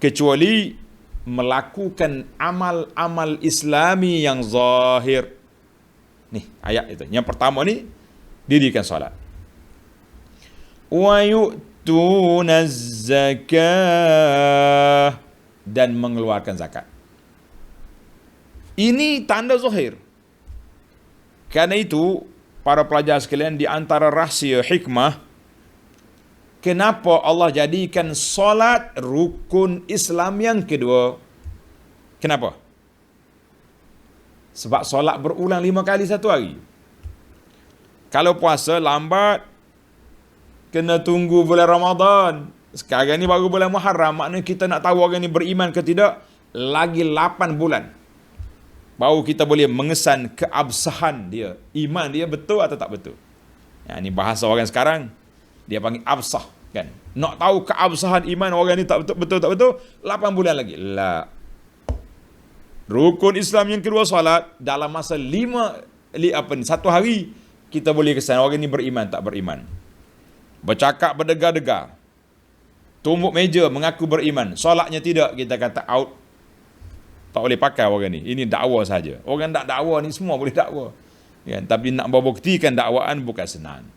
kecuali melakukan amal-amal Islami yang zahir. Ni ayat itu. Yang pertama ni, dirikan solat. Wa yu'tuna zakah, dan mengeluarkan zakat. Ini tanda zahir. Kerana itu, para pelajar sekalian, di antara rahsia hikmah, kenapa Allah jadikan solat rukun Islam yang kedua? Kenapa? Sebab solat berulang 5 kali satu hari. Kalau puasa lambat, kena tunggu bulan Ramadan. Sekarang ni baru bulan Muharram, maknanya kita nak tahu orang ni beriman ke tidak, lagi 8 bulan. Baru kita boleh mengesan keabsahan dia. Iman dia betul atau tak betul. Ini bahasa orang sekarang, dia panggil absah. Kan? Nak tahu keabsahan iman orang ni tak betul, 8 bulan lagi. La. Rukun Islam yang kedua solat, dalam masa 1 hari, kita boleh kesan orang ni beriman tak beriman. Bercakap berdegar-degar, tumbuk meja mengaku beriman, solatnya tidak, kita kata out. Tak boleh pakai orang ni. Ini dakwa saja. Orang tak dakwa ni semua boleh dakwa. Ya, tapi nak membuktikan dakwaan bukan senang.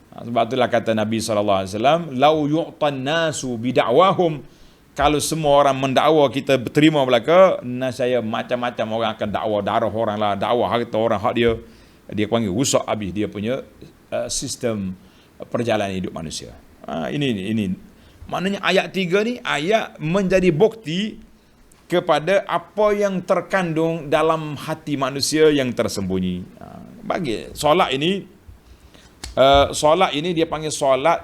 Sebab itulah kata Nabi SAW, lau yu'tan nasu bidakwahum, kalau semua orang mendakwa kita terima belaka, saya macam-macam orang akan dakwa darah orang lah, dakwa harta orang, hak dia panggil rusak habis dia punya sistem perjalanan hidup manusia. Ini maknanya ayat 3 ni, ayat menjadi bukti kepada apa yang terkandung dalam hati manusia yang tersembunyi. Bagi solat ini, dia panggil solat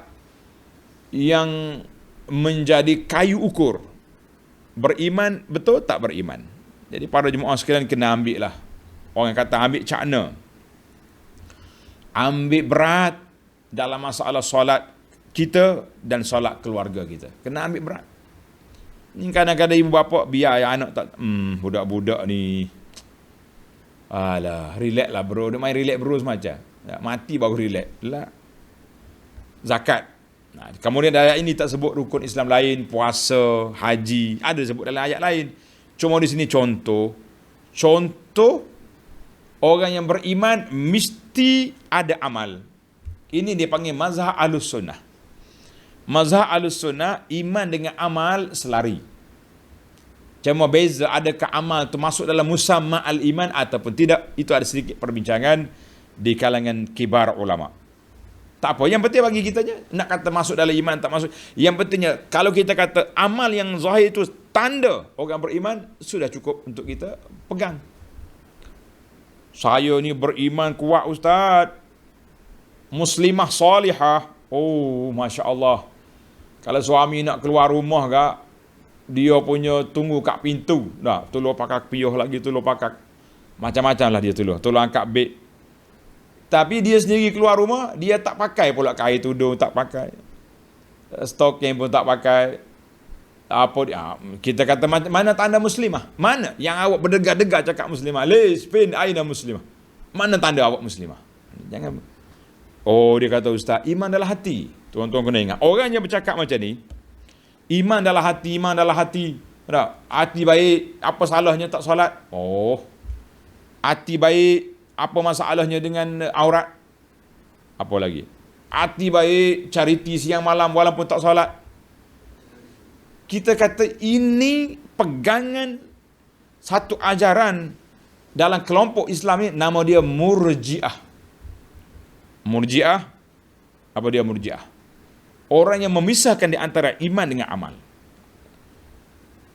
yang menjadi kayu ukur. Beriman betul tak beriman. Jadi para jemaah sekalian kena ambil lah. Orang kata ambil cakna. Ambil berat dalam masalah solat kita dan solat keluarga kita. Kena ambil berat. Ni kadang-kadang ibu bapa biar anak tak budak-budak ni. Alah, relax lah bro. Dia main relax bro semacam. Mati baru relax. Lah. Zakat. Kemudian dalam ayat ini tak sebut rukun Islam lain, puasa, haji. Ada sebut dalam ayat lain. Cuma di sini contoh orang yang beriman mesti ada amal. Ini dia panggil mazhab Ahlus-Sunnah. Mazhab Ahlus-Sunnah, iman dengan amal selari. Cuma beza adakah amal tu masuk dalam musamma al-iman ataupun tidak, itu ada sedikit perbincangan di kalangan kibar ulama. Tak apa, yang penting bagi kita je nak kata masuk dalam iman tak masuk. Yang pentingnya kalau kita kata amal yang zahir itu tanda orang beriman, sudah cukup untuk kita pegang. Saya ni beriman kuat ustaz, muslimah salihah. Oh, Masya Allah. Kalau suami nak keluar rumah kak, dia punya tunggu kat pintu. Dah, tolong pakai piyuh lagi, tolong pakai. Macam-macam lah dia tolong angkat beg. Tapi dia sendiri keluar rumah, dia tak pakai pula kain tudung, tak pakai. Stocking pun tak pakai. Apa dia? Kita kata mana tanda muslimah? Mana? Yang awak berdegar-degar cakap muslimah. Spin aina muslimah. Mana tanda awak muslimah? Jangan. Oh, dia kata ustaz, iman dalam hati. Tuan-tuan kena ingat. Orang yang bercakap macam ni, iman dalam hati, iman dalam hati. Tak? Hati baik, apa salahnya tak solat? Oh. Hati baik, apa masalahnya dengan aurat? Apa lagi? Hati baik, charity siang malam walaupun tak solat. Kita kata ini pegangan satu ajaran dalam kelompok Islam ni, nama dia Murji'ah. Murji'ah, apa dia Murji'ah? Orang yang memisahkan di antara iman dengan amal.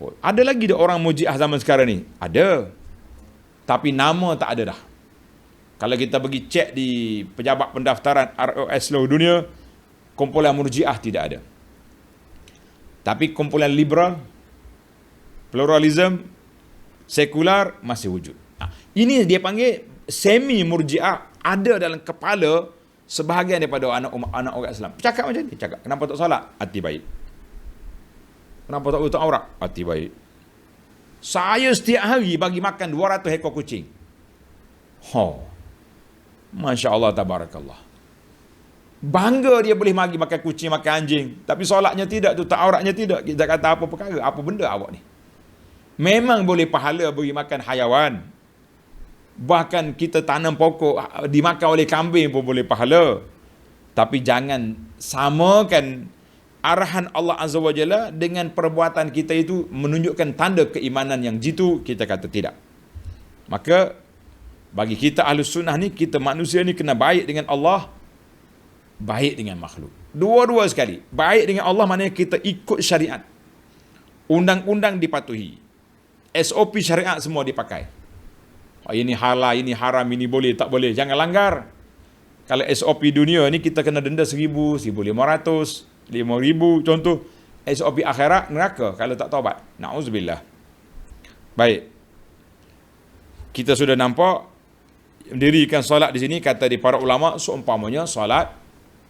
Oh, ada lagi dia orang Murji'ah zaman sekarang ni? Ada. Tapi nama tak ada dah. Kalau kita pergi cek di pejabat pendaftaran ROS seluruh dunia, kumpulan Murji'ah tidak ada. Tapi kumpulan liberal, pluralism, sekular masih wujud. Ini dia panggil semi Murji'ah, ada dalam kepala sebahagian daripada anak orang Islam. Cakap macam ni, cakap kenapa tak solat? Hati baik. Kenapa tak tutup aurat? Hati baik. Saya setiap hari bagi makan 200 ekor kucing. Masya Allah, tabarakallah. Bangga dia boleh bagi makan kucing, makan anjing. Tapi solatnya tidak, tutup auratnya tidak. Kita kata apa perkara? Apa benda awak ni? Memang boleh pahala bagi makan hayawan. Bahkan kita tanam pokok, dimakan oleh kambing pun boleh pahala. Tapi jangan samakan arahan Allah Azza wa Jalla dengan perbuatan kita itu menunjukkan tanda keimanan yang jitu. Kita kata tidak. Maka bagi kita Ahlus Sunnah ni, kita manusia ni kena baik dengan Allah, baik dengan makhluk. Dua-dua sekali. Baik dengan Allah maknanya kita ikut syariat. Undang-undang dipatuhi. SOP syariat semua dipakai. Ini halal, ini haram, ini boleh, tak boleh. Jangan langgar. Kalau SOP dunia ni kita kena denda 1,000, 1,500, 5,000 contoh. SOP akhirat neraka kalau tak taubat. Na'udzubillah. Baik. Kita sudah nampak mendirikan solat di sini, kata di para ulama seumpamanya solat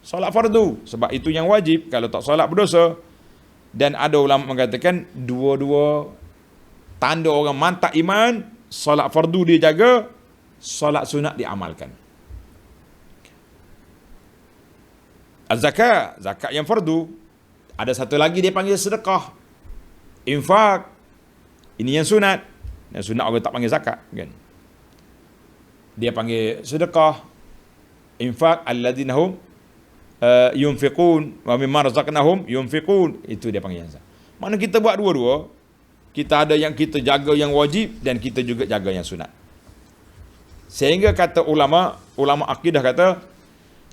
fardu, sebab itu yang wajib. Kalau tak solat berdosa. Dan ada ulama mengatakan dua-dua tanda orang mantap iman, solat fardu dia jaga, solat sunat diamalkan. Az-zakat, zakat yang fardu. Ada satu lagi dia panggil sedekah, infak. Ini yang sunat. Yang sunat orang tak panggil zakat kan. Dia panggil sedekah, infak, alladzina hum yunfiqun wa mimma razaqnahum yunfiqun. Itu dia panggil zakat. Mana kita buat dua-dua. Kita ada yang kita jaga yang wajib dan kita juga jaga yang sunat. Sehingga kata ulama akidah kata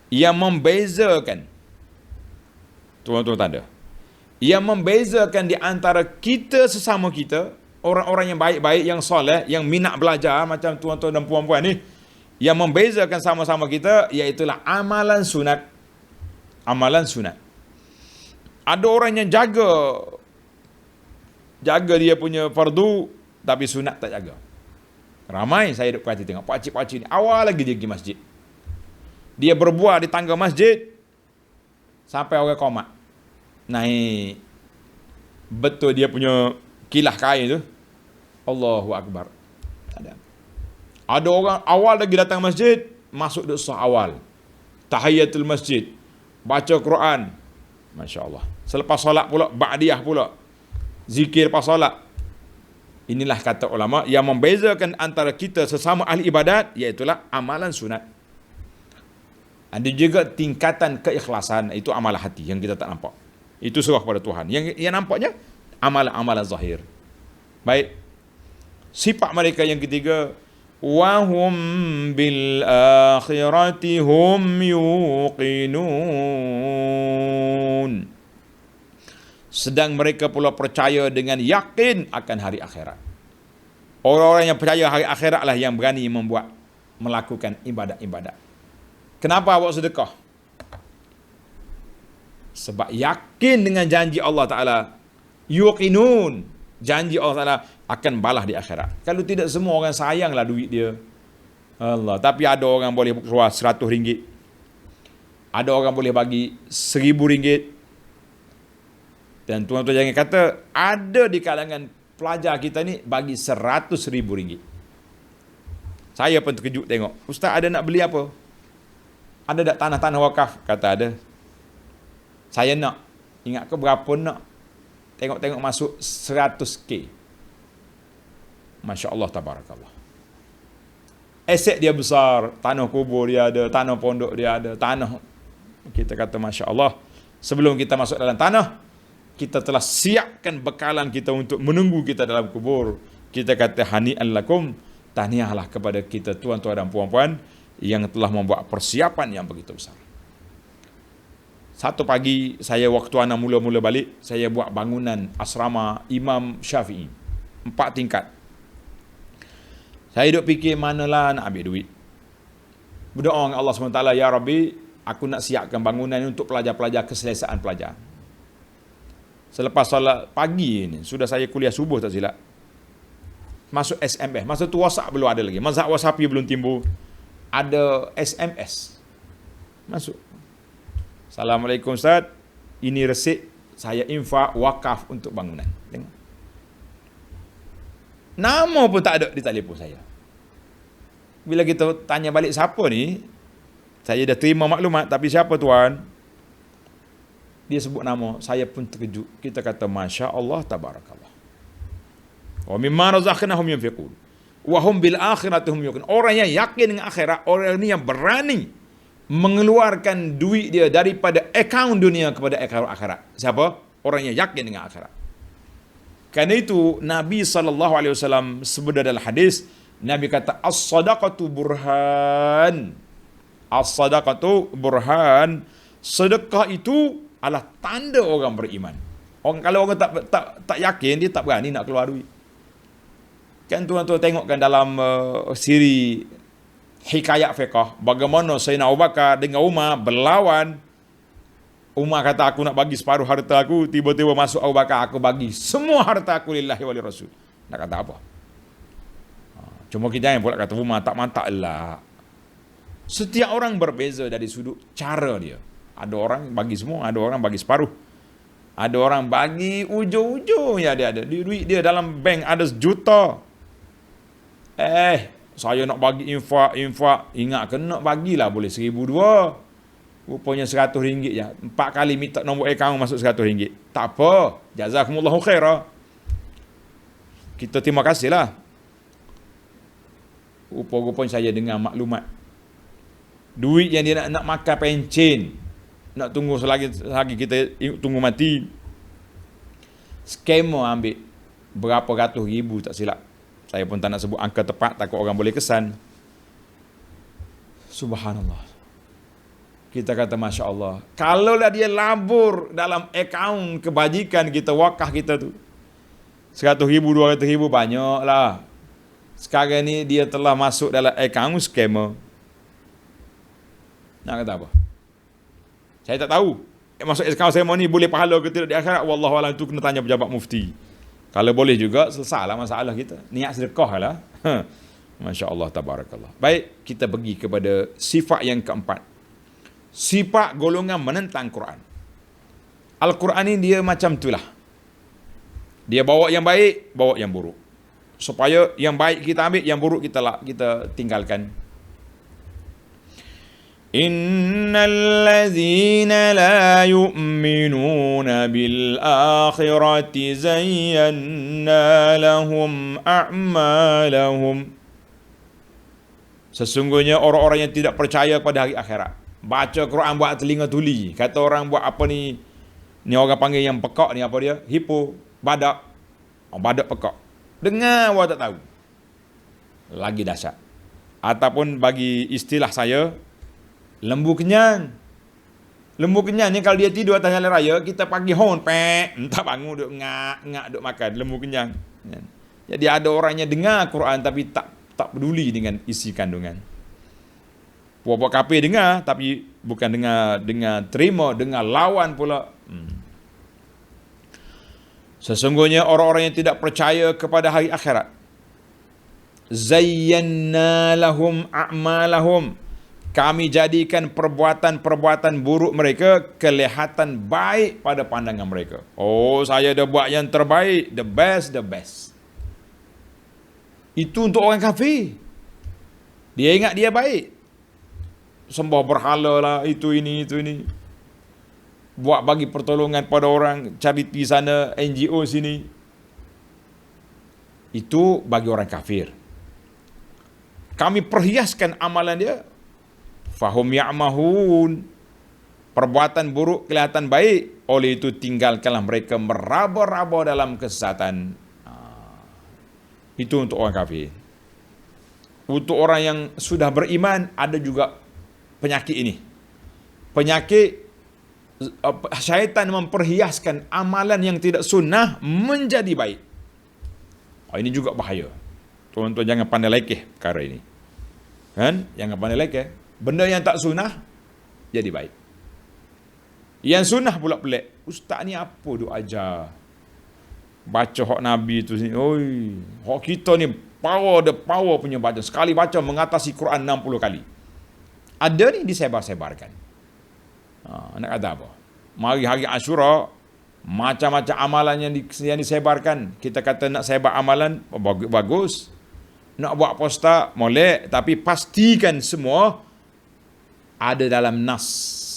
yang membezakan, tuan-tuan tanda, yang membezakan di antara kita sesama kita, orang-orang yang baik-baik, yang soleh, yang minat belajar macam tuan-tuan dan puan-puan ni, yang membezakan sama-sama kita iaitulah amalan sunat. Amalan sunat. Ada orang yang jaga dia punya fardu tapi sunat tak jaga. Ramai saya duduk perhati tengok pakcik-pakcik ni awal lagi dia pergi masjid. Dia berbuah di tangga masjid sampai orang komat. Naik betul dia punya kilah kain tu. Allahu Akbar. Ada orang awal lagi datang masjid, masuk duduk sah awal. Tahiyatul masjid. Baca Quran. Masya Allah. Selepas solat pula, ba'diyah pula. Zikir pas solat. Inilah kata ulama yang membezakan antara kita sesama ahli ibadat, iaitulah amalan sunat. Ada juga tingkatan keikhlasan, itu amalan hati yang kita tak nampak. Itu serah kepada Tuhan. Yang nampaknya amalan-amalan zahir. Baik. Sifat mereka yang ketiga, wa hum bil akhirati hum yuqinun. Sedang mereka pula percaya dengan yakin akan hari akhirat. Orang-orang yang percaya hari akhirat lah yang berani melakukan ibadat-ibadat. Kenapa awak sedekah? Sebab yakin dengan janji Allah Ta'ala. Yuqinun. Janji Allah Ta'ala akan balas di akhirat. Kalau tidak, semua orang sayanglah duit dia. Allah. Tapi ada orang boleh keluar RM100. Ada orang boleh bagi RM1,000. Dan tuan-tuan jangan kata, ada di kalangan pelajar kita ni bagi RM100,000. Saya pun terkejut tengok. Ustaz, ada nak beli apa? Ada tak tanah-tanah wakaf? Kata ada. Saya nak. Ingat ke berapa nak? Tengok-tengok masuk 100K. Masya Allah, tabarakallah. Aset dia besar. Tanah kubur dia ada. Tanah pondok dia ada. Tanah. Kita kata Masya Allah. Sebelum kita masuk dalam tanah, kita telah siapkan bekalan kita untuk menunggu kita dalam kubur. Kita kata hani'an lakum, tahniahlah kepada kita tuan-tuan dan puan-puan yang telah membuat persiapan yang begitu besar. Satu pagi saya waktu anak mula-mula balik, saya buat bangunan asrama Imam Syafi'i 4 tingkat. Saya duk fikir manalah nak ambil duit. Berdoa dengan Allah SWT, ya Rabbi, aku nak siapkan bangunan untuk pelajar-pelajar, keselesaan pelajar. Selepas solat pagi ini, sudah saya kuliah subuh tak silap, masuk SMS. Masa tu WhatsApp belum ada lagi. Mazhab WhatsApp belum timbul. Ada SMS. Masuk. Assalamualaikum Ustaz. Ini resit saya infak wakaf untuk bangunan. Tengok. Nama pun tak ada di telefon saya. Bila kita tanya balik siapa ni, saya dah terima maklumat, tapi siapa tuan? Dia sebut nama, saya pun terkejut. Kita kata Masya Allah, tabarakallah. Wa mimma razaqnahum yunfiqun wa hum bil akhirati hum yuqinun. Orang yang yakin dengan akhirat, orang ni yang berani mengeluarkan duit dia daripada akaun dunia kepada akaun akhirat. Siapa? Orang yang yakin dengan akhirat. Kerana itu Nabi SAW sebut dalam hadis, Nabi kata as-sadaqatu burhan. As-sadaqatu burhan. Sedekah itu adalah tanda orang beriman. Kalau orang tak yakin, dia tak berani nak keluar duit. Kan tuan-tuan tengokkan dalam siri Hikayat Fiqh, bagaimana Sayyidina Abu Bakar dengan Umar berlawan. Umar kata aku nak bagi separuh harta aku, tiba-tiba masuk Abu Bakar, aku bagi semua harta aku lillahi wa lirasul. Nak kata apa? Cuma kita yang pula kata Umar tak mantap lah. Setiap orang berbeza dari sudut cara dia. Ada orang bagi semua, ada orang bagi separuh. Ada orang bagi ujung-ujung ya dia ada. Duit dia dalam bank ada sejuta. Saya nak bagi infak. Ingat ke nak bagilah boleh RM1,200. Rupanya RM100 je. 4 kali minta nombor akaun masuk RM100. Tak apa. Jazakumullahu khairah. Kita terima kasihlah. Rupa-rupanya saya dengar maklumat. Duit yang dia nak makan pencen. Nak tunggu selagi kita tunggu mati. Scammer ambil berapa ratus ribu tak silap. Saya pun tak nak sebut angka tepat, takut orang boleh kesan. Subhanallah. Kita kata Masya Allah. Kalaulah dia labur dalam akaun kebajikan kita, wakaf kita tu, RM100,000, RM200,000 banyak lah. Sekarang ni dia telah masuk dalam akaun scammer. Nak kata apa? Saya tak tahu. Masuk akaun saya ni boleh pahala ke tidak di akhirat? Wallahualam, itu kena tanya pejabat mufti. Kalau boleh juga, selesailah masalah kita. Niat sedekah lah. Masya Allah, tabarakallah. Baik, kita pergi kepada sifat yang keempat. Sifat golongan menentang Quran. Al-Quran ni dia macam itulah. Dia bawa yang baik, bawa yang buruk. Supaya yang baik kita ambil, yang buruk kita tinggalkan. Innal ladzina la yu'minuna bil akhirati zayyana lahum a'malahum. Sesungguhnya orang-orang yang tidak percaya pada hari akhirat, baca Quran buat telinga tuli. Kata orang buat apa ni orang panggil yang pekak ni, apa dia? Hipo, badak. Badak pekak. Dengar awak tak tahu. Lagi dahsyat. Ataupun bagi istilah saya, lembu kenyang. Lembu kenyang ni kalau dia tidur atas jalan raya, kita pagi hon, pek, entah bangun duk ngak duk makan, lembu kenyang. Jadi ada orangnya dengar Quran tapi tak peduli dengan isi kandungan. Puak-puak kafir dengar tapi bukan dengar terima, dengar lawan pula. Sesungguhnya orang-orang yang tidak percaya kepada hari akhirat, zayyanna lahum a'malahum, kami jadikan perbuatan-perbuatan buruk mereka kelihatan baik pada pandangan mereka. Oh, saya dah buat yang terbaik, the best. Itu untuk orang kafir. Dia ingat dia baik. Sembah berhala lah, itu ini. Buat bagi pertolongan pada orang, charity sana, NGO sini. Itu bagi orang kafir. Kami perhiaskan amalan dia. Fahum ya'mahun. Perbuatan buruk kelihatan baik. Oleh itu tinggalkanlah mereka meraba-raba dalam kesesatan. Itu untuk orang kafir. Untuk orang yang sudah beriman, ada juga penyakit ini. Penyakit syaitan memperhiaskan amalan yang tidak sunnah menjadi baik. Ini juga bahaya. Tuan-tuan jangan pandai lekeh perkara ini. Kan? Jangan pandai lekeh. Benda yang tak sunnah jadi baik. Yang sunnah pula pelik. Ustaz ni apa duk ajar? Baca hak Nabi tu sini. Oi, hak kita ni power punya baca. Sekali baca mengatasi Quran 60 kali. Ada ni disebar-sebarkan. Nak kata apa? Mari hari Ashura, macam-macam amalan yang disebarkan. Kita kata nak sebar amalan, bagus. Nak buat poster, molek. Tapi pastikan semua ada dalam nas,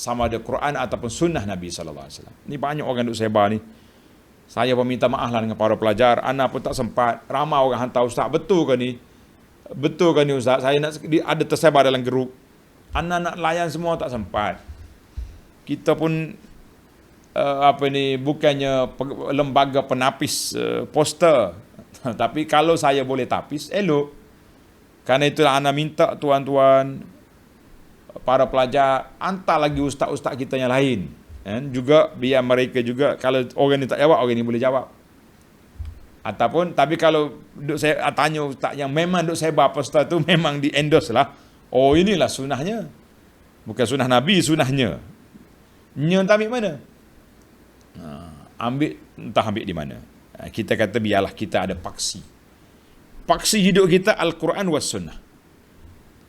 sama ada Quran ataupun sunnah Nabi SAW. Ni banyak orang duk sebar ni. Saya pun minta maaf lah dengan para pelajar. Ana pun tak sempat. Ramai orang hantar, Ustaz, betul ke ni? Betul ke ni Ustaz? Saya nak ada tersebar dalam grup. Ana nak layan semua tak sempat. Kita pun bukannya lembaga penapis poster. Tapi kalau saya boleh tapis, elok. Karena itulah ana minta tuan-tuan, para pelajar, hantar lagi ustaz-ustaz kita yang lain. Juga biar mereka juga, kalau orang ni tak jawab, orang ni boleh jawab. Ataupun, tapi kalau saya tanya ustaz yang memang duk sebar poster tu, memang di endorse lah. Oh, inilah sunnahnya. Bukan sunnah Nabi, sunnahnya. Entah ambil mana? Entah ambil di mana. Kita kata biarlah kita ada paksi. Paksi hidup kita Al-Quran was sunnah.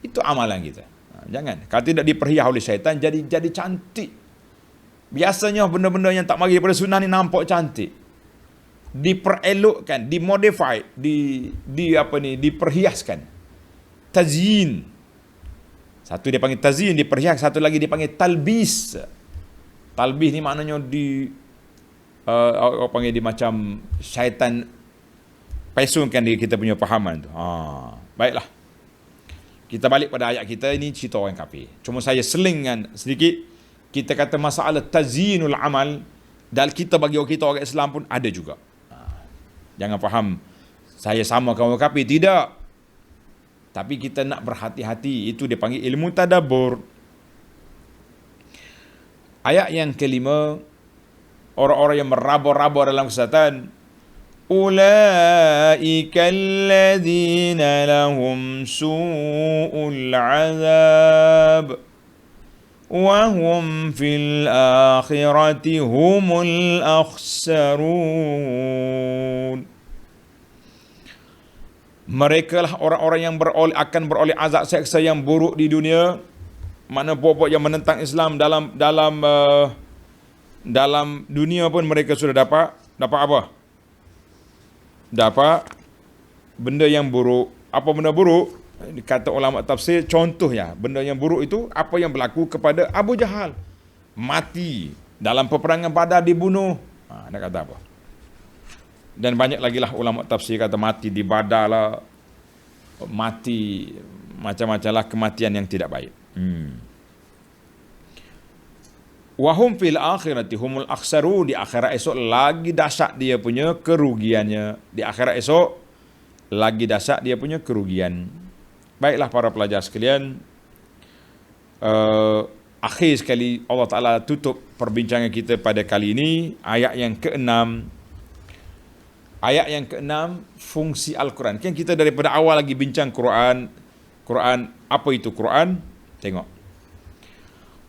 Itu amalan kita. Jangan. Kalau tidak diperhias oleh syaitan, jadi cantik. Biasanya benda-benda yang tak mari daripada sunnah ni nampak cantik. Diperelokkan, dimodify, diperhiaskan. Tazyin. Satu dia panggil tazyin, diperhias. Satu lagi dia panggil talbis. Talbis ni maknanya orang panggil dia macam syaitan pesungkan dia kita punya fahaman tu. Baiklah. Kita balik pada ayat kita, ini cerita orang kafir. Cuma saya selingkan sedikit. Kita kata masalah tazyinul amal, dan kita bagi kita orang Islam pun ada juga. Jangan faham saya sama kaum kafir, tidak. Tapi kita nak berhati-hati. Itu dia panggil ilmu tadabbur. Ayat yang kelima, orang-orang yang meraba-raba dalam kesesatan. Ulaika alladhina lahum su'ul azab wa hum fil akhirati humul akhsarun. Mereka lah orang-orang yang akan beroleh azab seksa yang buruk di dunia. Mana pokok yang menentang Islam dalam dunia pun mereka sudah dapat apa? Dapat benda yang buruk. Apa benda buruk? Kata ulama tafsir, contohnya benda yang buruk itu apa yang berlaku kepada Abu Jahal. Mati dalam peperangan Badar, dibunuh. Nak kata apa? Dan banyak lagi lah ulama tafsir kata mati di Badar lah, mati macam-macam lah kematian yang tidak baik. Wahum fil akhirati humul akhsarun. Di akhirat esok lagi dahsyat dia punya kerugiannya. Di akhirat esok lagi dahsyat dia punya kerugian. Baiklah para pelajar sekalian, akhir sekali Allah Ta'ala tutup perbincangan kita pada kali ini, ayat yang ke-6. Ayat yang ke-6, fungsi Al-Quran. Kan kita daripada awal lagi bincang Quran. Quran, apa itu Quran? Tengok.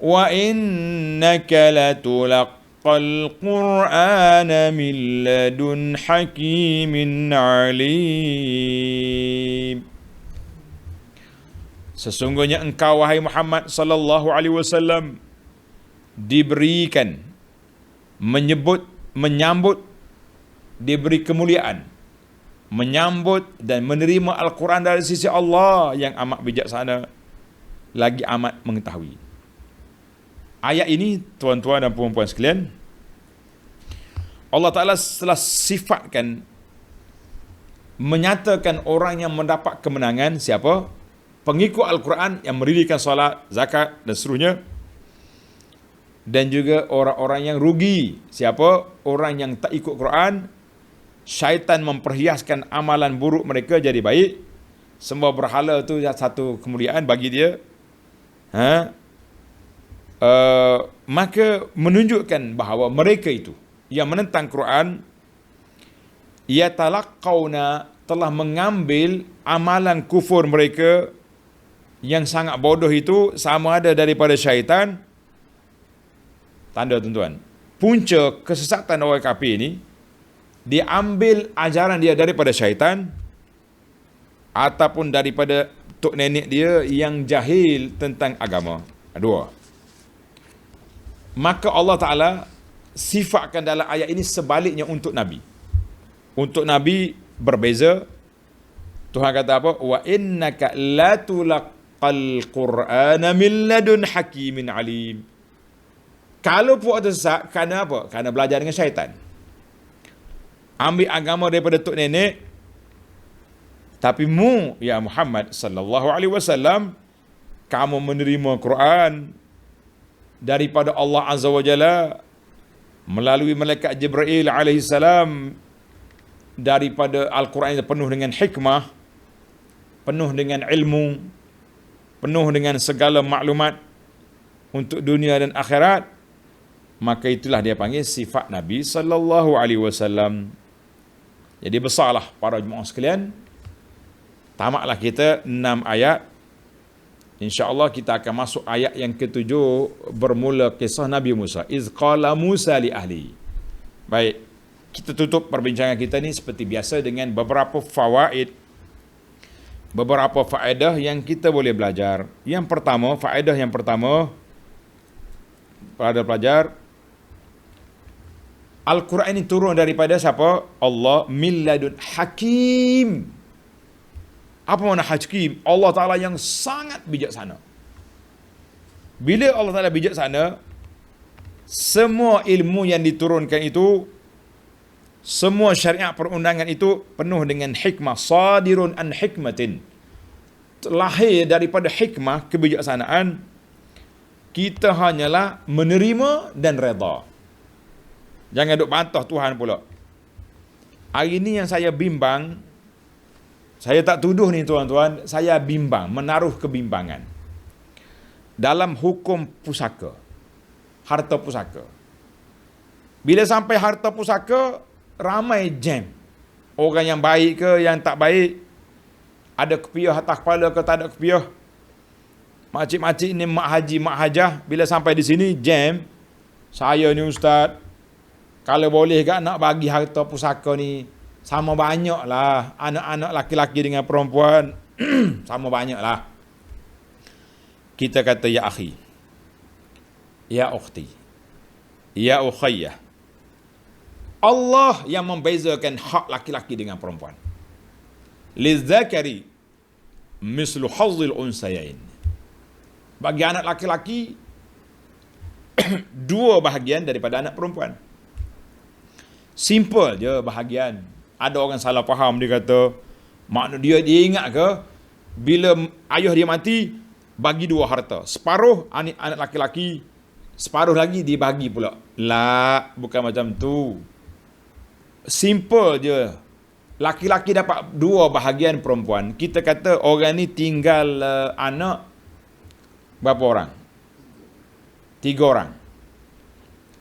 Wa innaka latulaqqal Qur'ana min ladun hakimin alim. Sesungguhnya engkau wahai Muhammad sallallahu alaihi wasallam diberikan, menyambut, diberi kemuliaan, menyambut dan menerima Al-Quran dari sisi Allah yang amat bijaksana lagi amat mengetahui. Ayat ini tuan-tuan dan puan-puan sekalian, Allah Ta'ala telah sifatkan, menyatakan orang yang mendapat kemenangan siapa? Pengikut Al-Quran yang mendirikan solat, zakat dan seterusnya. Dan juga orang-orang yang rugi siapa? Orang yang tak ikut Quran. Syaitan memperhiaskan amalan buruk mereka jadi baik. Semua berhala itu satu kemuliaan bagi dia. Maka menunjukkan bahawa mereka itu yang menentang Quran, yatalaqqawna, telah mengambil amalan kufur mereka yang sangat bodoh itu, sama ada daripada syaitan. Tanda tuan-tuan, punca kesesatan orang kafir ini, dia ambil ajaran dia daripada syaitan ataupun daripada tok nenek dia yang jahil tentang agama. Dua. Maka Allah Ta'ala sifatkan dalam ayat ini sebaliknya untuk Nabi. Untuk Nabi berbeza. Tuhan kata apa? Wa innaka latulaqqal Qur'ana min ladun hakimin alim. Kalau puak tersesat, kerana apa? Kerana belajar dengan syaitan. Ambil agama daripada tok nenek. Tapi ya Muhammad sallallahu alaihi wasallam, kamu menerima Quran daripada Allah Azza wa Jalla melalui malaikat Jibril alaihi salam, daripada Al-Quran yang penuh dengan hikmah, penuh dengan ilmu, penuh dengan segala maklumat untuk dunia dan akhirat. Maka itulah dia panggil sifat Nabi sallallahu alaihi wasallam. Jadi besarlah para jemaah sekalian, tamatlah kita 6 ayat. InsyaAllah kita akan masuk ayat yang ke-7, bermula kisah Nabi Musa. Iz qala Musa li ahli. Baik, kita tutup perbincangan kita ni seperti biasa dengan beberapa fawaid, beberapa faedah yang kita boleh belajar. Yang pertama, faedah yang pertama pada pelajar, Al-Quran ini turun daripada siapa? Allah, min ladun hakim. Apa makna hakim? Allah Ta'ala yang sangat bijaksana. Bila Allah Ta'ala bijaksana, semua ilmu yang diturunkan itu, semua syariat perundangan itu penuh dengan hikmah. Sadirun an hikmatin. Lahir daripada hikmah, kebijaksanaan. Kita hanyalah menerima dan redha. Jangan duk bantah Tuhan pula. Hari ini yang saya bimbang, saya tak tuduh ni tuan-tuan, saya bimbang, menaruh kebimbangan dalam hukum pusaka, harta pusaka. Bila sampai harta pusaka, ramai jam. Orang yang baik ke, yang tak baik, ada kepiah atas kepala ke tak ada kepiah. Makcik-makcik ni, mak haji, mak hajah, bila sampai di sini jam. Saya ni ustaz, kalau boleh kan nak bagi harta pusaka ni sama banyak lah, anak-anak laki-laki dengan perempuan sama banyak lah. Kita kata ya akhi, ya ukhti, ya ukhayyah, Allah yang membezakan hak laki-laki dengan perempuan. Lizzakari mislu hazzil unsayain. Bagi anak laki-laki 2 bahagian daripada anak perempuan. Simple je bahagian. Ada orang salah faham, dia kata makna dia ingat ke bila ayah dia mati bagi 2 harta, separuh anak laki-laki, separuh lagi dibagi pula. La, bukan macam tu. Simple je. laki-laki dapat 2 bahagian perempuan. Kita kata orang ni tinggal anak berapa orang? 3 orang.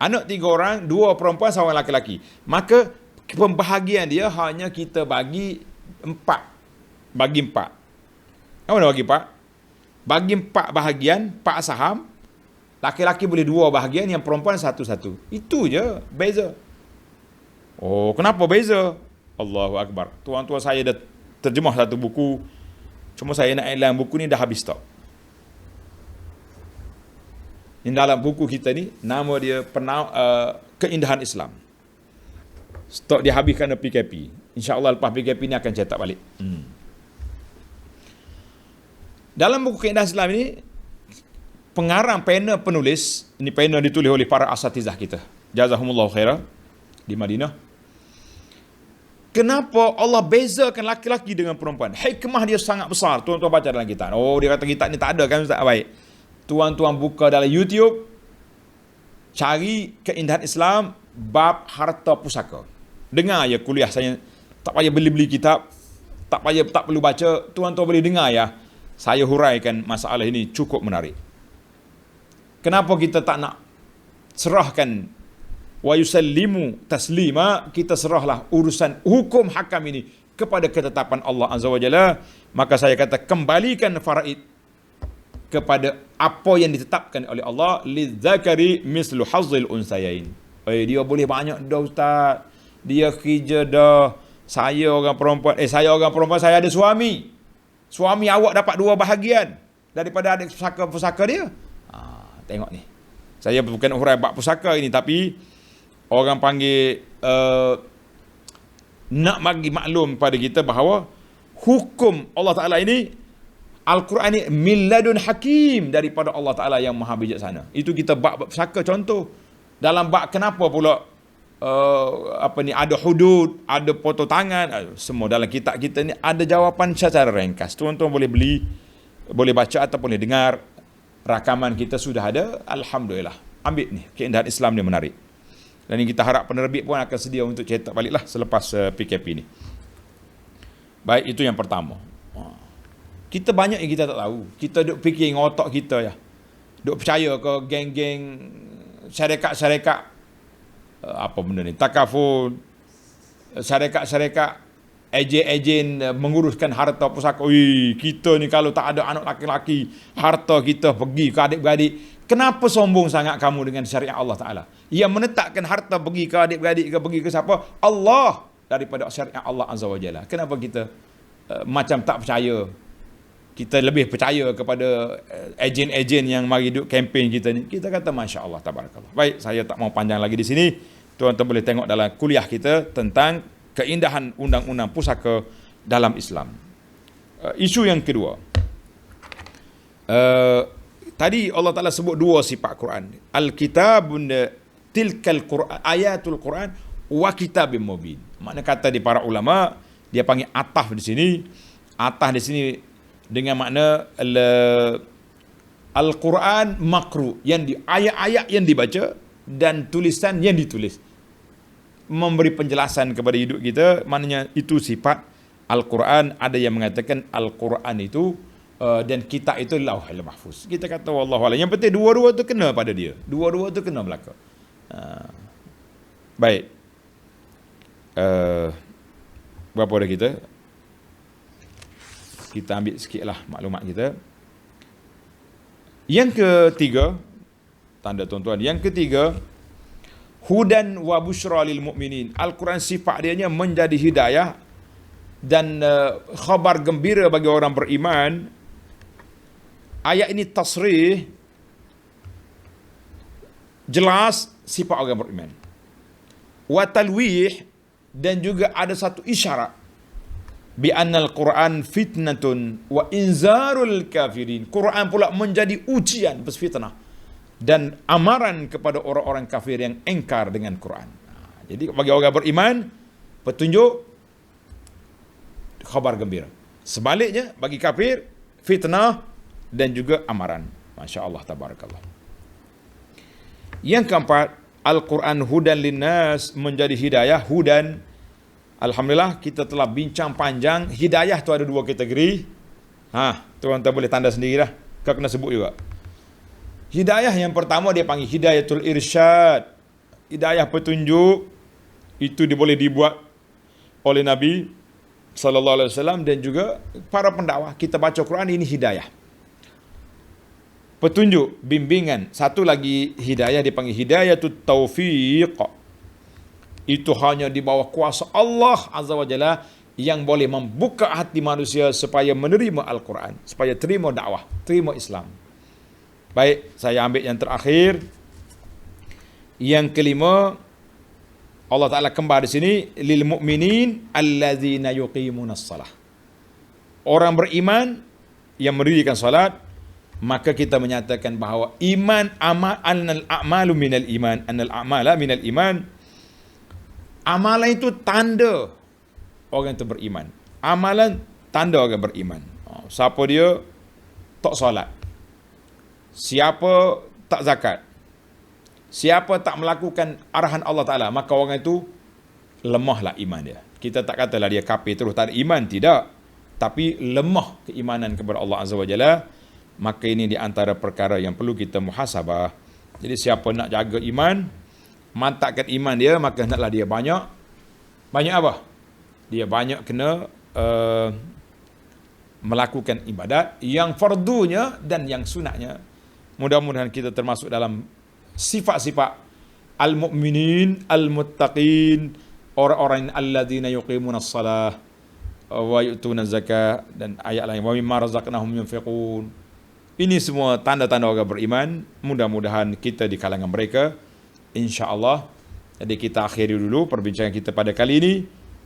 Anak 3 orang, 2 perempuan, 1 laki-laki. Maka pembahagian dia hanya kita bagi 4. Bagi 4. Apa mana bagi 4? Bagi 4 bahagian, 4 saham. Laki-laki boleh 2 bahagian, yang perempuan 1-1. Itu je beza. Oh, kenapa beza? Allahu Akbar. Tuan-tuan, saya dah terjemah satu buku. Cuma saya nak iklan buku ni dah habis stok. Ini dalam buku kita ni, nama dia Keindahan Islam. Stok dia habis kerana PKP. InsyaAllah lepas PKP ni akan cetak balik. Dalam buku Keindahan Islam ini, pengarang pena penulis, ini pena ditulis oleh para asatizah kita, jazahumullah khairah, di Madinah. Kenapa Allah bezakan laki-laki dengan perempuan? Hikmah dia sangat besar. Tuan-tuan baca dalam kitab. Oh, dia kata kitab ni tak ada kan, Ustaz? Baik. Tuan-tuan buka dalam YouTube, cari Keindahan Islam bab harta pusaka. Dengar ya kuliah saya, tak payah beli-beli kitab, tak perlu baca, tuan-tuan boleh dengar ya. Saya huraikan masalah ini cukup menarik. Kenapa kita tak nak serahkan wa yusallimu taslima, kita serahlah urusan hukum hakam ini kepada ketetapan Allah Azza wa Jalla. Maka saya kata kembalikan faraid kepada apa yang ditetapkan oleh Allah, lidzakari mislu hazzil unsayain. Dia boleh banyak dah Ustaz, dia kerja dah, saya orang perempuan, saya ada suami. Suami awak dapat 2 bahagian daripada adik pusaka dia. Tengok ni. Saya bukan hurai bab pusaka ini, tapi orang panggil nak bagi maklum pada kita bahawa hukum Allah Ta'ala ini, Al-Quran ini milladun hakim, daripada Allah Ta'ala yang maha bijaksana. Itu kita bab pusaka contoh. Dalam bab kenapa pula ada hudud, ada foto tangan, semua dalam kitab kita ni ada jawapan secara ringkas. Tuan-tuan boleh beli, boleh baca ataupun boleh dengar. Rakaman kita sudah ada, alhamdulillah. Ambil ni, Keindahan Islam ni menarik. Dan kita harap penerbit pun akan sedia untuk cetak baliklah selepas PKP ni. Baik, itu yang pertama. Kita banyak yang kita tak tahu. Kita duk fikir dengan otak kita ya. Duk percaya ke geng-geng syarikat-syarikat apa benda ni, takaful, syarikat-syarikat, ejen-ejen menguruskan harta pusaka. Kita ni kalau tak ada anak laki-laki, harta kita pergi ke adik-beradik. Kenapa sombong sangat kamu dengan syariat Allah Ta'ala? Yang menetapkan harta pergi ke adik-beradik ke pergi ke siapa? Allah, daripada syariat Allah Azza wa Jalla. Kenapa kita macam tak percaya? Kita lebih percaya kepada ejen-ejen yang mari duk kempen kita ni. Kita kata Masya Allah, tabarakallah. Baik, saya tak mau panjang lagi di sini. Tuan-tuan boleh tengok dalam kuliah kita tentang keindahan undang-undang pusaka dalam Islam. Isu yang kedua. Tadi Allah Ta'ala sebut 2 sifat Quran. Al-kitabun tilkal Quran, ayatul Quran wa kitabim mubin. Makna kata di para ulama, dia panggil ataf di sini. Ataf di sini dengan makna Al-Quran makru, yang ayat-ayat yang dibaca dan tulisan yang ditulis, memberi penjelasan kepada hidup kita. Maknanya itu sifat Al-Quran. Ada yang mengatakan Al-Quran itu dan kitab itu Lauhul Mahfuz. Kita kata wallahu a'lam. Yang penting dua-dua tu kena pada dia. Dua-dua tu kena belaka. Baik. Berapa dah kita? Kita ambil sikitlah maklumat kita. Yang ketiga, tanda tuan-tuan, yang ketiga, hudan wa busyra lil mu'minin. Al-Quran sifat dia menjadi hidayah dan khabar gembira bagi orang beriman. Ayat ini tasrih, jelas sifat orang beriman. Wa talwih, dan juga ada satu isyarat bi annal Quran fitnatun wa inzarul kafirin. Quran pula menjadi ujian, fitnah dan amaran kepada orang-orang kafir yang engkar dengan Quran. Jadi bagi orang beriman, petunjuk, khabar gembira. Sebaliknya bagi kafir, fitnah dan juga amaran. Masya Allah, tabarakallah. Yang keempat, Al-Quran hudan linnas, menjadi hidayah. Hudan Alhamdulillah kita telah bincang panjang. Hidayah tu ada dua kategori. Tuan-tuan boleh tanda sendiri dah. Kau kena sebut juga. Hidayah yang pertama dia panggil hidayatul irsyad. Hidayah petunjuk. Itu boleh dibuat oleh Nabi sallallahu alaihi wasallam dan juga para pendakwah. Kita baca Quran, ini hidayah. Petunjuk, bimbingan. Satu lagi hidayah dipanggil hidayatut taufiq. Itu hanya di bawah kuasa Allah Azza wa Jalla yang boleh membuka hati manusia supaya menerima Al-Quran, supaya terima dakwah, terima Islam. Baik, saya ambil yang terakhir. Yang kelima, Allah Ta'ala kembar di sini, lil mu'minin allazina yuqimunas salah. Orang beriman yang mendirikan salat, maka kita menyatakan bahawa iman annal a'malu minal iman, annal a'mala minal iman. Amalan itu tanda orang itu beriman. Amalan tanda orang beriman. Siapa dia tak solat, siapa tak zakat, siapa tak melakukan arahan Allah Ta'ala, maka orang itu lemahlah iman dia. Kita tak katalah dia kafir terus tak ada iman, tidak. Tapi lemah keimanan kepada Allah Azza wa Jalla. Maka ini di antara perkara yang perlu kita muhasabah. Jadi siapa nak jaga iman, mantapkan iman dia, maka hendaklah dia banyak apa? Dia banyak kena melakukan ibadat yang fardunya dan yang sunatnya. Mudah-mudahan kita termasuk dalam sifat-sifat al-mu'minin, al-muttaqin, orang-orang alladzina yuqimunas salah wa yu'tunaz zakah, dan ayat lain wa mimma razaqnahum yunfiqun. Ini semua tanda-tanda orang beriman. Mudah-mudahan kita di kalangan mereka, insya-Allah. Jadi kita akhiri dulu perbincangan kita pada kali ini.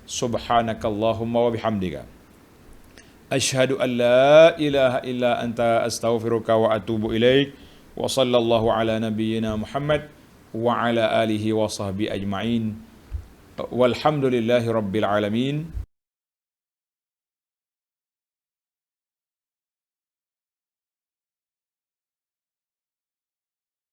Subhanakallahumma wa bihamdika asyhadu an la ilaha illa anta astaghfiruka wa atubu ilaik. Wa sallallahu ala nabiyyina Muhammad wa ala alihi wa sahbihi ajma'in. Walhamdulillahi rabbil alamin.